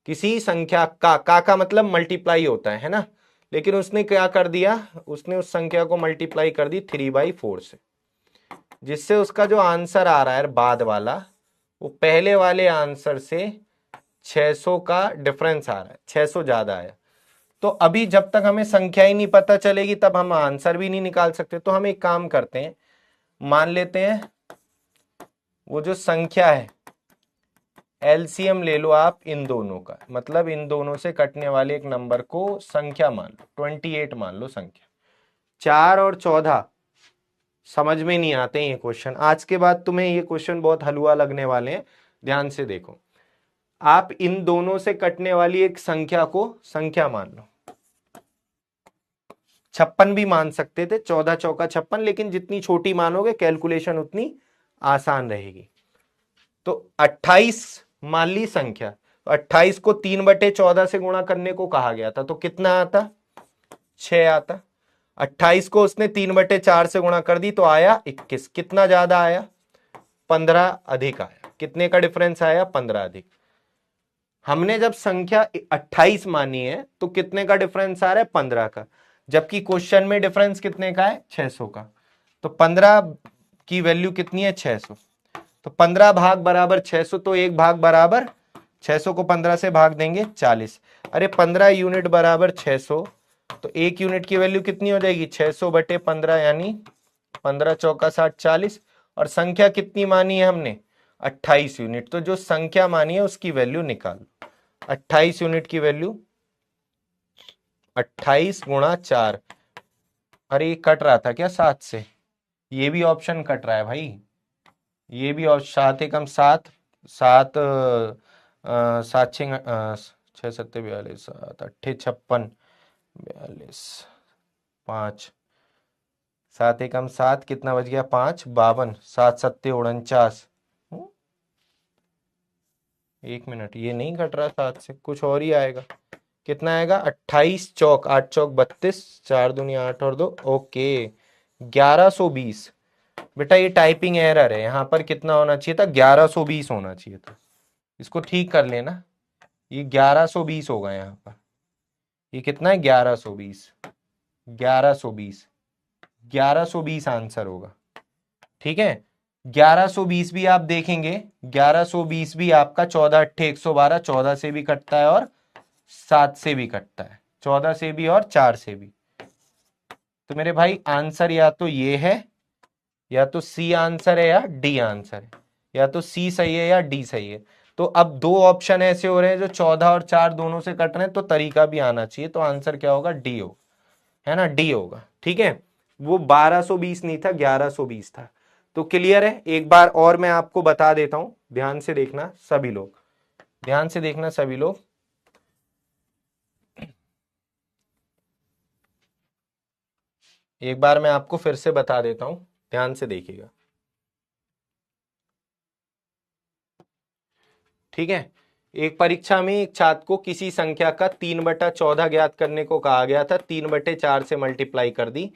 किसी संख्या का मतलब मल्टीप्लाई होता है ना, लेकिन उसने क्या कर दिया, उसने उस संख्या को मल्टीप्लाई कर दी 3/4 से, जिससे उसका जो आंसर आ रहा है बाद वाला, वो पहले वाले आंसर से 600 का डिफरेंस आ रहा है, 600 ज्यादा आया। तो अभी जब तक हमें संख्या ही नहीं पता चलेगी तब हम आंसर भी नहीं निकाल सकते। तो हम एक काम करते हैं, मान लेते हैं वो जो संख्या है एलसीएम ले लो आप इन दोनों का, मतलब इन दोनों से कटने वाले एक नंबर को संख्या मान लो, 28 मान लो संख्या। 4 और 14 समझ में नहीं आते हैं ये क्वेश्चन। आज के बाद तुम्हें ये क्वेश्चन बहुत हलवा लगने वाले हैं, ध्यान से देखो। आप इन दोनों से कटने वाली एक संख्या को संख्या मान लो, 56 भी मान सकते थे, 14 चौका 56, लेकिन जितनी छोटी मानोगे कैलकुलेशन उतनी आसान रहेगी। तो 28 मान ली संख्या, तो 28 को 3/14 से गुणा करने को कहा गया था, तो कितना आता, 6 आता। 28 को उसने 3/4 से गुणा कर दी तो आया 21, कितना ज्यादा आया, 15 अधिक आया। कितने का डिफरेंस आया, 15 अधिक। हमने जब संख्या 28 मानी है तो कितने का डिफरेंस आ रहा है, 15 का, जबकि क्वेश्चन में डिफरेंस कितने का है, 600 का। तो 15 की वैल्यू कितनी है, 600। तो 15 भाग बराबर 600, तो एक भाग बराबर 600 को 15 से भाग देंगे 40। अरे 15 यूनिट बराबर 600, तो एक यूनिट की वैल्यू कितनी हो जाएगी, 600/15, यानी 15 चौका 60, 40। और संख्या कितनी मानी है हमने, 28 यूनिट। तो जो संख्या मानी है उसकी वैल्यू निकालो। 28 यूनिट की वैल्यू 28 गुणा 4। अरे ये कट रहा था क्या 7 से, ये भी ऑप्शन कट रहा है भाई, ये भी। और 7 एकम 7, 7 7 6 7 42, 7 8 56, 42, 5, 7 एकम 7 कितना बच गया, 5 52, 7 7 49। एक मिनट, ये नहीं कट रहा 7 से, कुछ और ही आएगा। कितना आएगा, 28 चौक 8 चौक 32, 4 दूनी 8 और 2, ओके 1120। बेटा ये टाइपिंग एरर है, यहाँ पर कितना होना चाहिए था, 1120 होना चाहिए था। इसको ठीक कर लेना, ये 1120 होगा यहाँ पर। ये कितना है, 1120, 1120, 1120 आंसर होगा। ठीक है, 1120 भी आप देखेंगे, 1120 भी आपका 14 8 112, 14 से भी कटता है और 7 से भी कटता है, 14 से भी और 4 से भी। तो मेरे भाई आंसर या तो ये है, या तो सी आंसर है या डी आंसर है, या तो सी सही है या डी सही है। तो अब 2 ऑप्शन ऐसे हो रहे हैं जो 14 और 4 दोनों से कट रहे हैं, तो तरीका भी आना चाहिए। तो आंसर क्या होगा, डी होगा, है ना, डी होगा। ठीक है, वो 1220 नहीं था, 1120 था। तो क्लियर है, एक बार और मैं आपको बता देता हूं, ध्यान से देखना सभी लोग, ध्यान से देखना सभी लोग। एक बार मैं आपको फिर से बता देता हूं, ध्यान से देखिएगा। ठीक है, एक परीक्षा में एक छात्र को किसी संख्या का 3/14 ज्ञात करने को कहा गया था, 3/4 से मल्टीप्लाई कर दी।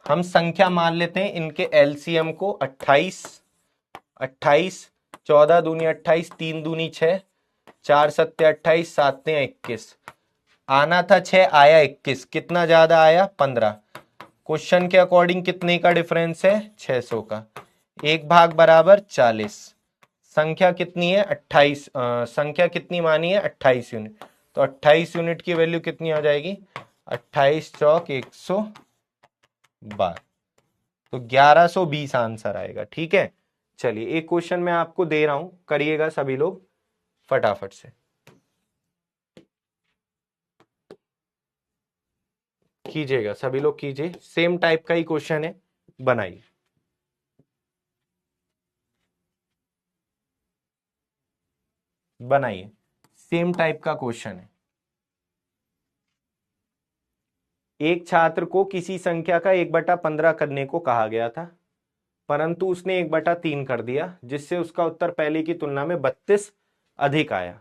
हम संख्या मान लेते हैं इनके एलसीएम को 28, 28, 14 दूनी 28, 3 दूनी 6, 4 सत्ते 28, 7 ने 21, आना था 6, आया 21, कितना ज्यादा आया 15। क्वेश्चन के अकॉर्डिंग कितने का डिफरेंस है 600 का, 1 भाग बराबर 40, संख्या कितनी है 28, संख्या कितनी मानी है 28 यूनिट, तो 28 यूनिट की वैल्यू कितनी हो जाएगी 28 चौक 112, तो 1120 आंसर आएगा। ठीक है, चलिए एक क्वेश्चन मैं आपको दे रहा हूं, करिएगा सभी लोग फटाफट से, कीजिएगा सभी लोग कीजिए, सेम टाइप का ही क्वेश्चन है, बनाइए। बनाइए, सेम टाइप का क्वेश्चन है। एक छात्र को किसी संख्या का 1/15 करने को कहा गया था, परंतु उसने 1/3 कर दिया, जिससे उसका उत्तर पहले की तुलना में 32 अधिक आया।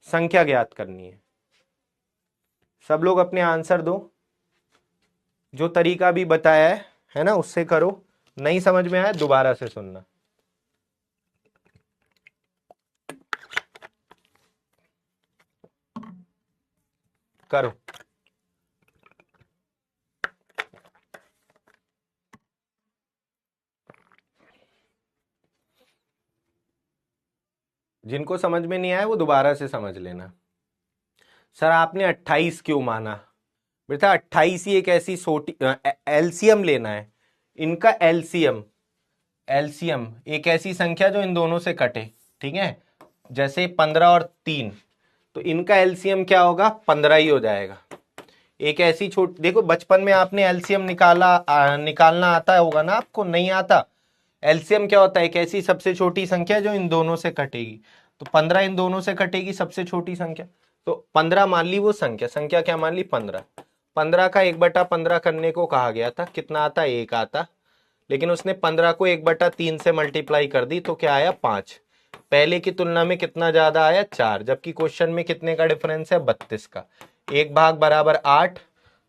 संख्या ज्ञात करनी है। सब लोग अपने आंसर दो, जो तरीका भी बताया है ना उससे करो, नहीं समझ में आया दोबारा से सुनना। करो। जिनको समझ में नहीं आया वो दोबारा से समझ लेना। सर आपने 28 क्यों माना? बेटा 28 ही एक ऐसी छोटी, एलसीएम लेना है इनका, एलसीएम, एलसीएम एक ऐसी संख्या जो इन दोनों से कटे। ठीक है, जैसे 15 और 3, तो इनका एलसीएम क्या होगा 15 ही हो जाएगा। एक ऐसी छोटी, देखो बचपन में आपने एलसीएम निकालना आता होगा ना आपको, नहीं आता? एलसीएम क्या होता है, एक ऐसी सबसे छोटी संख्या जो इन दोनों से कटेगी, तो 15 इन दोनों से कटेगी, सबसे छोटी संख्या, तो 15 मान ली वो संख्या, संख्या क्या मान ली 15। 15 का 1/15 करने को कहा गया था, कितना आता 1 आता, लेकिन उसने 15 को 1/3 से मल्टीप्लाई कर दी, तो क्या आया 5। पहले की तुलना में कितना ज्यादा आया 4, जबकि क्वेश्चन में कितने का डिफरेंस है 32 का। 1 भाग बराबर 8,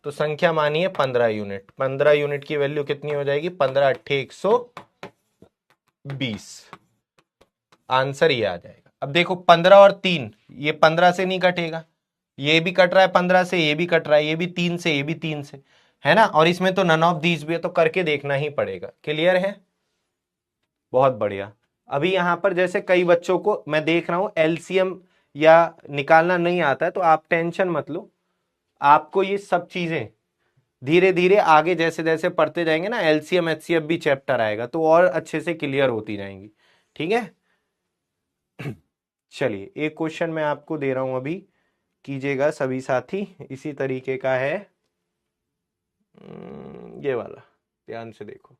तो संख्या मानिए 15 यूनिट। 15 यूनिट की वैल्यू कितनी हो जाएगी 15 अट्ठे 120, आंसर ये आ जाएगा। अब देखो 15 और 3, ये 15 से नहीं कटेगा, ये भी कट रहा है 15 से, ये भी कट रहा है, ये भी 3 से, ये भी 3 से, है ना, और इसमें तो नन ऑफ दीज भी है, तो करके देखना ही पड़ेगा। क्लियर है? बहुत बढ़िया। अभी यहां पर जैसे कई बच्चों को मैं देख रहा हूं एलसीएम या निकालना नहीं आता है, तो आप टेंशन मत लो, आपको ये सब चीजें धीरे धीरे आगे जैसे जैसे पढ़ते जाएंगे ना, एलसीएम एचसीएफ भी चैप्टर आएगा तो और अच्छे से क्लियर होती जाएंगी। ठीक है, चलिए एक क्वेश्चन मैं आपको दे रहा हूं अभी, कीजिएगा सभी साथी, इसी तरीके का है, ये वाला, ध्यान से देखो।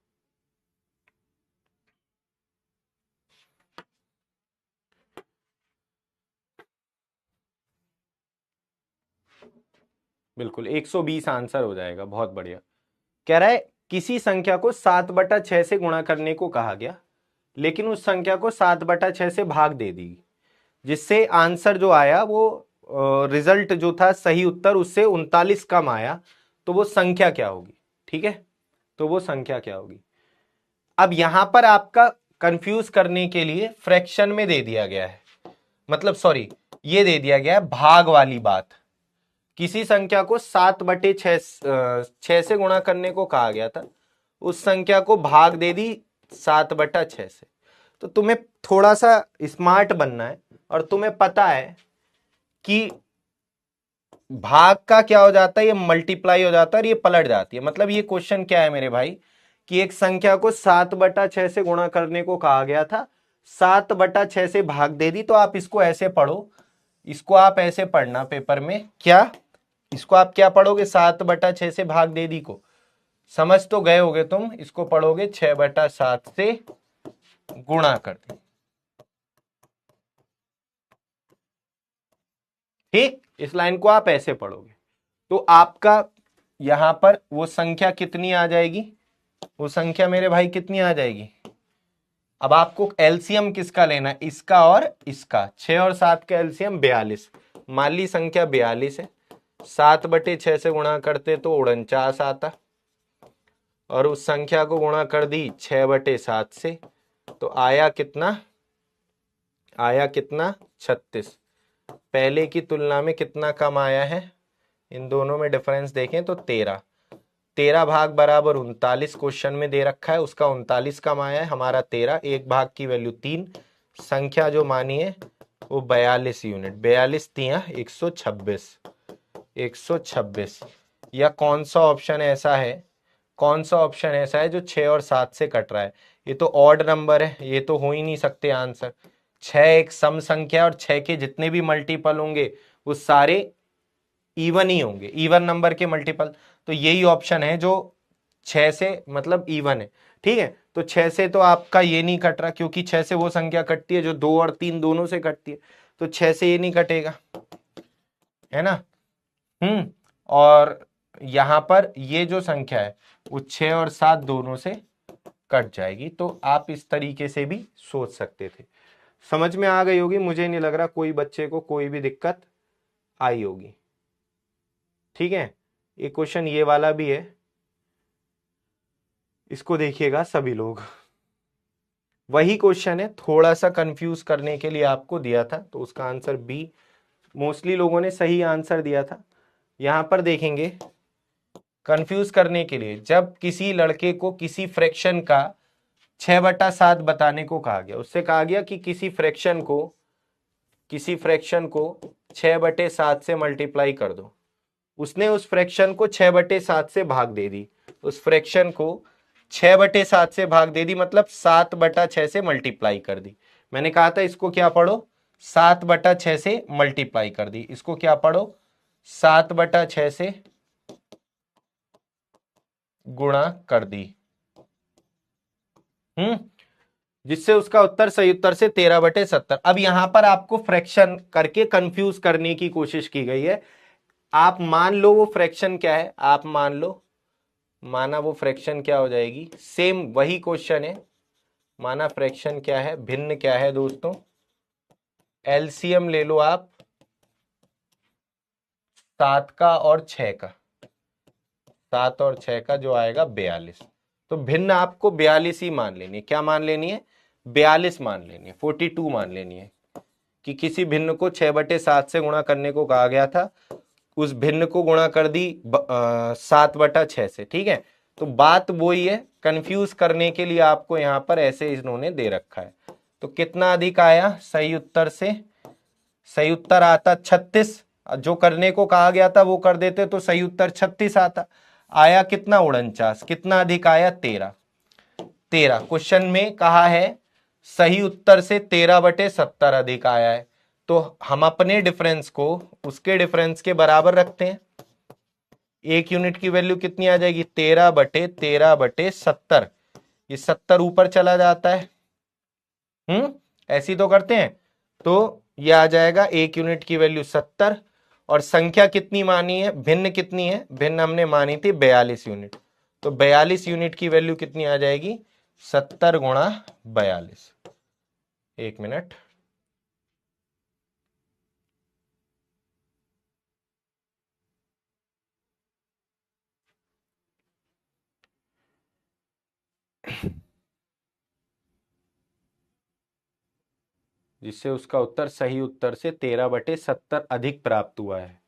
बिल्कुल 120 आंसर हो जाएगा, बहुत बढ़िया। कह रहा है किसी संख्या को 7/6 से गुणा करने को कहा गया, लेकिन उस संख्या को 7/6 से भाग दे दी, जिससे आंसर जो आया वो रिजल्ट जो था सही उत्तर उससे 39 कम आया, तो वो संख्या क्या होगी? ठीक है, तो वो संख्या क्या होगी? अब यहां पर आपका कंफ्यूज करने के लिए फ्रैक्शन में दे दिया गया है, मतलब सॉरी, ये दे दिया गया है भाग वाली बात। किसी संख्या को 7/6 से गुणा करने को कहा गया था, उस संख्या को भाग दे दी 7/6 से। तो तुम्हें थोड़ा सा स्मार्ट बनना है, और तुम्हें पता है कि भाग का क्या हो जाता है, ये मल्टीप्लाई हो जाता है और ये पलट जाती है। मतलब ये क्वेश्चन क्या है मेरे भाई, कि एक संख्या को 7/6 से गुणा करने को कहा गया था, 7/6 से भाग दे दी, तो आप इसको ऐसे पढ़ो, इसको आप ऐसे पढ़ना पेपर में, क्या इसको आप क्या पढ़ोगे, 7/6 से भाग दे दी को समझ तो गए होगे तुम, इसको पढ़ोगे 6/7 से गुणा कर दी। ठीक, इस लाइन को आप ऐसे पढ़ोगे, तो आपका यहां पर वो संख्या कितनी आ जाएगी, वो संख्या मेरे भाई कितनी आ जाएगी? अब आपको एलसीएम किसका लेना है, इसका और इसका, 6 और 7 का एलसीएम 42, मान ली संख्या 42 है, 7/6 से गुणा करते तो 49 आता, और उस संख्या को गुणा कर दी 6/7 से, तो आया कितना, आया कितना 36। पहले की तुलना में कितना कम आया है, इन दोनों में डिफरेंस देखें तो 13, 13 भाग बराबर 39 क्वेश्चन में दे रखा है, उसका 39 कम आया है, हमारा 13, एक भाग की वैल्यू 3, संख्या जो मानी है वो 42 यूनिट, 42 तिया 126, 126। या कौन सा ऑप्शन ऐसा है, कौन सा ऑप्शन ऐसा है जो 6 और 7 से कट रहा है? ये तो ऑड नंबर है, ये तो हो ही नहीं सकते आंसर। 6 एक सम संख्या और 6 के जितने भी मल्टीपल होंगे वो सारे इवन ही होंगे, इवन नंबर के मल्टीपल। तो यही ऑप्शन है जो 6 से मतलब इवन है। ठीक है, तो 6 से तो आपका ये नहीं कट रहा, क्योंकि 6 से वो संख्या कटती है जो 2 और 3 दोनों से कटती है, तो 6 से ये नहीं कटेगा, है ना। और यहां पर ये जो संख्या है वो 6 और 7 दोनों से कट जाएगी। तो आप इस तरीके से भी सोच सकते थे। समझ में आ गई होगी, मुझे नहीं लग रहा कोई बच्चे को कोई भी दिक्कत आई होगी। ठीक है, एक क्वेश्चन ये वाला भी है, इसको देखिएगा सभी लोग। वही क्वेश्चन है, थोड़ा सा कंफ्यूज करने के लिए आपको दिया था, तो उसका आंसर बी, मोस्टली लोगों ने सही आंसर दिया था। यहां पर देखेंगे कंफ्यूज करने के लिए, जब किसी लड़के को किसी फ्रैक्शन का 6/7 बताने को कहा गया, उससे कहा गया कि किसी फ्रैक्शन को 6/7 से मल्टीप्लाई कर दो, उसने उस फ्रैक्शन को 6/7 से भाग दे दी, उस फ्रैक्शन को 6/7 से भाग दे दी, मतलब 7/6 से मल्टीप्लाई कर दी। मैंने कहा था इसको क्या पढ़ो, 7/6 से मल्टीप्लाई कर दी, इसको क्या पढ़ो, 7/6 से गुणा कर दी, जिससे उसका उत्तर सही उत्तर से 13/70। अब यहां पर आपको फ्रैक्शन करके कंफ्यूज करने की कोशिश की गई है। आप मान लो वो फ्रैक्शन क्या है, आप मान लो, माना वो फ्रैक्शन क्या हो जाएगी, सेम वही क्वेश्चन है, माना फ्रैक्शन क्या है, भिन्न क्या है दोस्तों, एलसीएम ले लो आप 7 का और 6 का, 7 और 6 का जो आएगा 42। तो भिन्न आपको 42 ही मान लेनी है, क्या मान लेनी है, 42 मान लेनी है, 42 मान लेनी है, कि किसी भिन्न को 6/7 से गुणा करने को कहा गया था, उस भिन्न को गुणा कर दी 7/6 से। ठीक है, तो बात वही है, कंफ्यूज करने के लिए आपको यहां पर ऐसे इन्होंने दे रखा है। तो कितना अधिक आया, सही उत्तर से सही उत्तर आता 36, जो करने को कहा गया था वो कर देते तो सही उत्तर 36 आता, आया कितना 49, कितना अधिक आया 13, 13। क्वेश्चन में कहा है सही उत्तर से 13/70 अधिक आया है, तो हम अपने डिफरेंस को उसके डिफरेंस के बराबर रखते हैं। एक यूनिट की वैल्यू कितनी आ जाएगी, 13/13/70, ये 70 ऊपर चला जाता है, ऐसी तो करते हैं, तो ये आ जाएगा एक यूनिट की वैल्यू 70, और संख्या कितनी मानी है, भिन्न कितनी है, भिन्न हमने मानी थी 42 यूनिट, तो 42 यूनिट की वैल्यू कितनी आ जाएगी, 70 गुणा 42। एक मिनट, जिससे उसका उत्तर सही उत्तर से 13/70 अधिक प्राप्त हुआ है।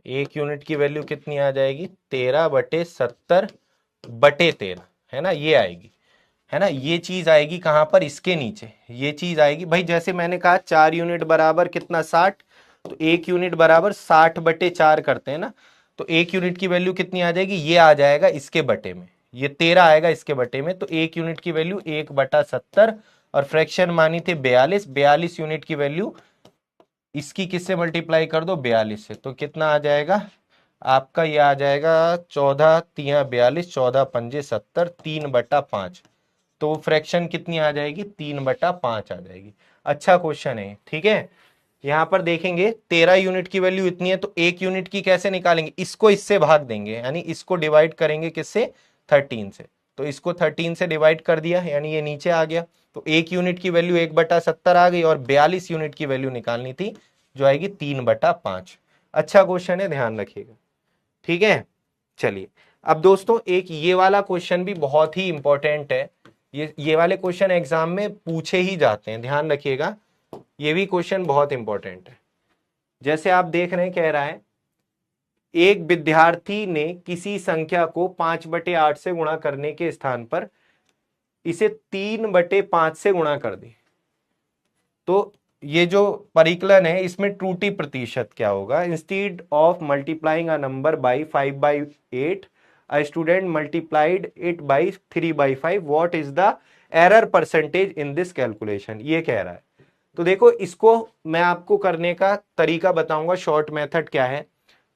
एक यूनिट की वैल्यू कितनी आ जाएगी, 13/70/13, है ना, ये आएगी, है ना, ये चीज आएगी कहां पर, इसके नीचे ये चीज आएगी भाई। जैसे मैंने कहा 4 यूनिट बराबर कितना 60, तो 1 यूनिट बराबर 60/4 करते हैं ना, तो 1 यूनिट की वैल्यू कितनी आ जाएगी, ये आ जाएगा इसके बटे में, ये 13 आएगा इसके बटे में, तो 1 यूनिट की वैल्यू 1/70, और फ्रैक्शन मानी थी 42, 42 यूनिट की वैल्यू इसकी किससे मल्टीप्लाई कर दो, 42 से, तो कितना आ जाएगा आपका, ये आ जाएगा 14 तिया 42, 14 पंजे 70, 3/5, तो वो फ्रैक्शन कितनी आ जाएगी, 3/5 आ जाएगी। अच्छा क्वेश्चन है, ठीक है। यहां पर देखेंगे 13 यूनिट की वैल्यू इतनी है, तो 1 यूनिट की कैसे निकालेंगे, इसको इससे भाग देंगे, यानी इसको डिवाइड करेंगे किससे, 13 से, तो इसको 13 से डिवाइड कर दिया, यानी ये नीचे आ गया, तो 1 यूनिट की वैल्यू 1/70 आ गई, और 42 यूनिट की वैल्यू निकालनी थी जो आएगी 3/5। अच्छा क्वेश्चन है, ध्यान रखिएगा, ठीक है। चलिए अब दोस्तों एक ये वाला क्वेश्चन भी बहुत ही इंपॉर्टेंट है, ये वाले क्वेश्चन एग्जाम में पूछे ही जाते हैं, ध्यान रखिएगा, ये भी क्वेश्चन बहुत इंपॉर्टेंट है। जैसे आप देख रहे हैं, कह रहा है एक विद्यार्थी ने किसी संख्या को 5/8 से गुणा करने के स्थान पर इसे 3/5 से गुणा कर दी। तो ये जो परिकलन है इसमें त्रुटि प्रतिशत क्या होगा? Instead of multiplying a number by 5/8 a student multiplied it by 3/5, what is the error percentage in this calculation? ये कह रहा है। तो देखो, इसको मैं आपको करने का तरीका बताऊंगा। शॉर्ट मेथड क्या है,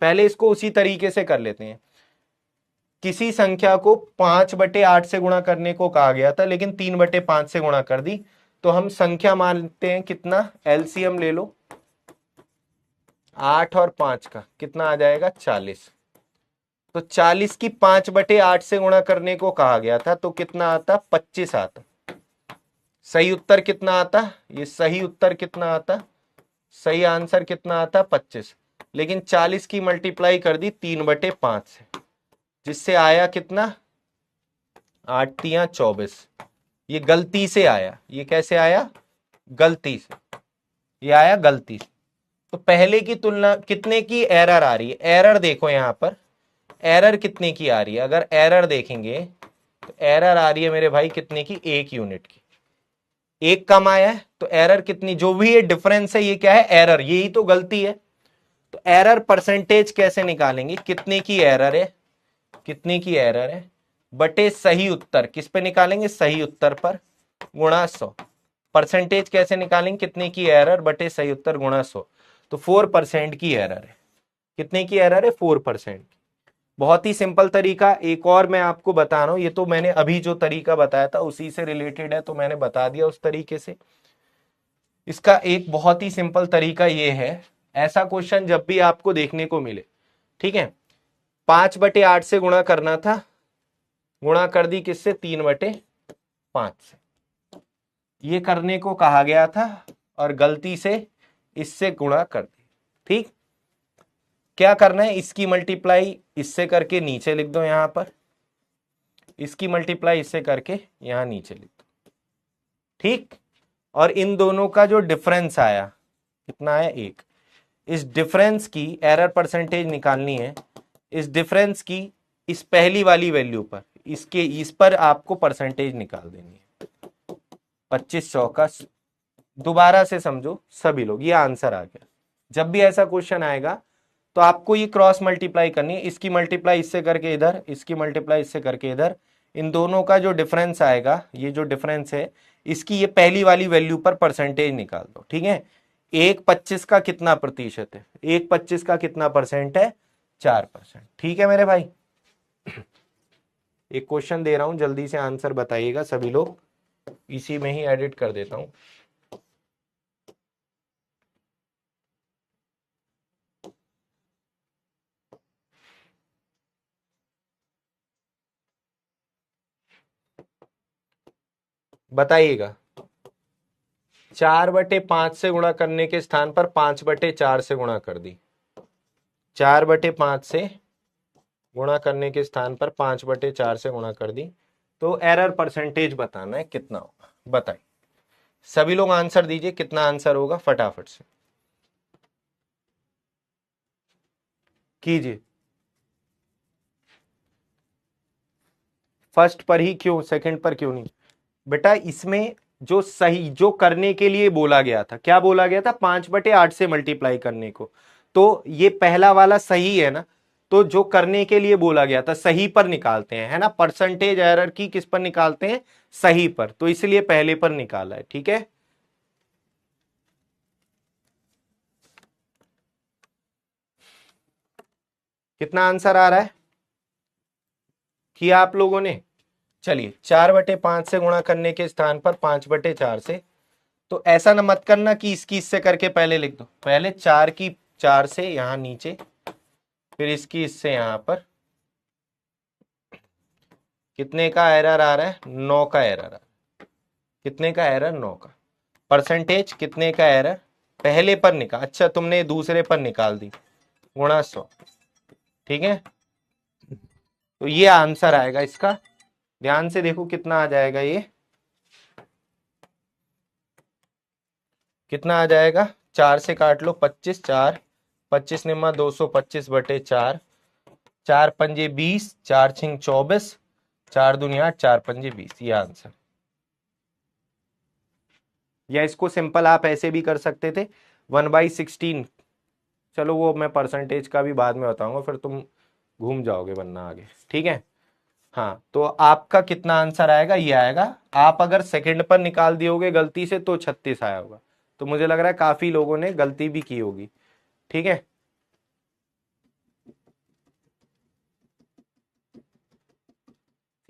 पहले इसको उसी तरीके से कर लेते हैं। किसी संख्या को 5/8 से गुणा करने को कहा गया था, लेकिन 3/5 से गुणा कर दी। तो हम संख्या मानते हैं कितना, एलसीएम ले लो, 8 और 5 का कितना आ जाएगा, 40। तो 40 की 5/8 से गुणा करने को कहा गया था, तो कितना आता, 25 आता। सही उत्तर कितना आता, ये सही उत्तर कितना आता, सही आंसर कितना आता, 25। लेकिन 40 की मल्टीप्लाई कर दी 3/5 से, जिससे आया कितना, 8 तिया 24। ये गलती से आया। ये कैसे आया, गलती से, ये आया गलती से। तो पहले की तुलना कितने की एरर आ रही है, एरर देखो यहां पर एरर कितने की आ रही है। अगर एरर देखेंगे तो एरर आ रही है मेरे भाई कितने की, 1 यूनिट की। एक कम आया है तो एरर कितनी, जो भी ये डिफरेंस है ये क्या है, एरर, यही तो गलती है। तो एरर परसेंटेज कैसे निकालेंगे, कितने की एरर है, कितने की एरर है बटे सही उत्तर, किस पे निकालेंगे, सही उत्तर पर, गुणा 100। परसेंटेज कैसे निकालेंगे, कितने की एरर बटे सही उत्तर गुणा 100। तो 4% की एरर है। कितने की एरर है, 4%। बहुत ही सिंपल तरीका। एक और मैं आपको बता रहा हूं, ये तो मैंने अभी जो तरीका बताया था उसी से रिलेटेड है, तो मैंने बता दिया उस तरीके से। इसका एक बहुत ही सिंपल तरीका ये है, ऐसा क्वेश्चन जब भी आपको देखने को मिले, ठीक है, 5/8 से गुणा करना था, गुणा कर दी किससे, 3/5 से। ये करने को कहा गया था और गलती से इससे गुणा कर दी। ठीक, क्या करना है, इसकी मल्टीप्लाई इससे करके नीचे लिख दो यहां पर, इसकी मल्टीप्लाई इससे करके यहां नीचे लिख दो। ठीक, और इन दोनों का जो डिफरेंस आया, कितना आया, 1। इस डिफरेंस की एरर परसेंटेज निकालनी है। इस डिफरेंस की इस पहली वाली वैल्यू पर, इसके इस पर आपको परसेंटेज निकाल देनी है। 25 चौका, दोबारा से समझो सभी लोग, ये आंसर आ गया। जब भी ऐसा क्वेश्चन आएगा तो आपको ये क्रॉस मल्टीप्लाई करनी है, इसकी मल्टीप्लाई इससे करके इधर, इसकी मल्टीप्लाई इससे करके इधर। इन दोनों का जो डिफरेंस आएगा, ये जो डिफरेंस है, इसकी ये पहली वाली वैल्यू पर परसेंटेज निकाल दो। ठीक है, 1/25 का कितना प्रतिशत है, 1/25 का कितना परसेंट है, 4%। ठीक है मेरे भाई, एक क्वेश्चन दे रहा हूं, जल्दी से आंसर बताइएगा सभी लोग, इसी में ही एडिट कर देता हूं। बताइएगा, 4/5 से गुणा करने के स्थान पर 5/4 से गुणा कर दी। 4/5 से गुणा करने के स्थान पर 5/4 से गुणा कर दी। तो एरर परसेंटेज बताना है कितना होगा, बताइए सभी लोग, आंसर दीजिए कितना आंसर होगा, फटाफट से कीजिए। फर्स्ट पर ही क्यों, सेकंड पर क्यों नहीं? बेटा इसमें जो सही, जो करने के लिए बोला गया था, क्या बोला गया था, 5/8 से मल्टीप्लाई करने को। तो ये पहला वाला सही है ना, तो जो करने के लिए बोला गया था सही पर निकालते हैं, है ना। परसेंटेज एरर की किस पर निकालते हैं, सही पर, तो इसलिए पहले पर निकाला है। ठीक है, कितना आंसर आ रहा है, किया आप लोगों ने? चलिए, 4/5 से गुणा करने के स्थान पर 5/4 से, तो ऐसा ना मत करना कि इसकी इससे करके पहले लिख दो, पहले 4 की 4 से यहां नीचे, फिर इसकी इससे यहां पर। कितने का एरर आ रहा है, 9 का एरर आ रहा है। कितने का एरर, 9 का। परसेंटेज कितने का एरर, पहले पर निकाल, अच्छा तुमने दूसरे पर निकाल दी, गुणा 100। ठीक है, तो ये आंसर आएगा इसका। ध्यान से देखो कितना आ जाएगा ये, कितना आ जाएगा, 4 से काट लो, 25, 4 25 निम्मा 225/4, 4 पंजे 20, 4 छिंग 24, 4 दूनी 8, 4 पंजे 20, ये आंसर। या इसको सिंपल आप ऐसे भी कर सकते थे, 1/16। चलो वो मैं परसेंटेज का भी बाद में बताऊंगा, फिर तुम घूम जाओगे वरना आगे, ठीक है। हाँ, तो आपका कितना आंसर आएगा, ये आएगा। आप अगर सेकंड पर निकाल दियोगे गलती से तो 36 आया होगा। तो मुझे लग रहा है काफी लोगों ने गलती भी की होगी, ठीक है।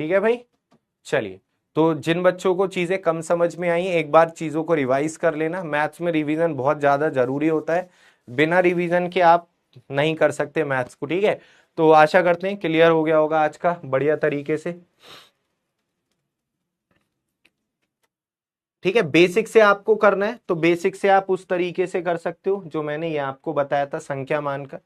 ठीक है भाई, चलिए। तो जिन बच्चों को चीजें कम समझ में आई, एक बार चीजों को रिवाइज कर लेना। मैथ्स में रिवीजन बहुत ज्यादा जरूरी होता है, बिना रिवीजन के आप नहीं कर सकते मैथ्स को, ठीक है। तो आशा करते हैं क्लियर हो गया होगा आज का बढ़िया तरीके से, ठीक है। बेसिक से आपको करना है तो बेसिक से आप उस तरीके से कर सकते हो जो मैंने ये आपको बताया था, संख्या मानकर,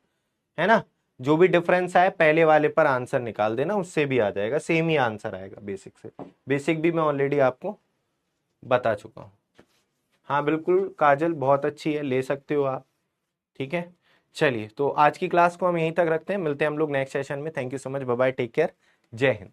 है ना। जो भी डिफरेंस आए पहले वाले पर आंसर निकाल देना, उससे भी आ जाएगा, सेम ही आंसर आएगा बेसिक से। बेसिक भी मैं ऑलरेडी आपको बता चुका हूं। हाँ बिल्कुल काजल, बहुत अच्छी है, ले सकते हो आप, ठीक है। चलिए, तो आज की क्लास को हम यहीं तक रखते हैं, मिलते हैं हम लोग नेक्स्ट सेशन में। Thank you so much, bye bye, take care, जय हिंद।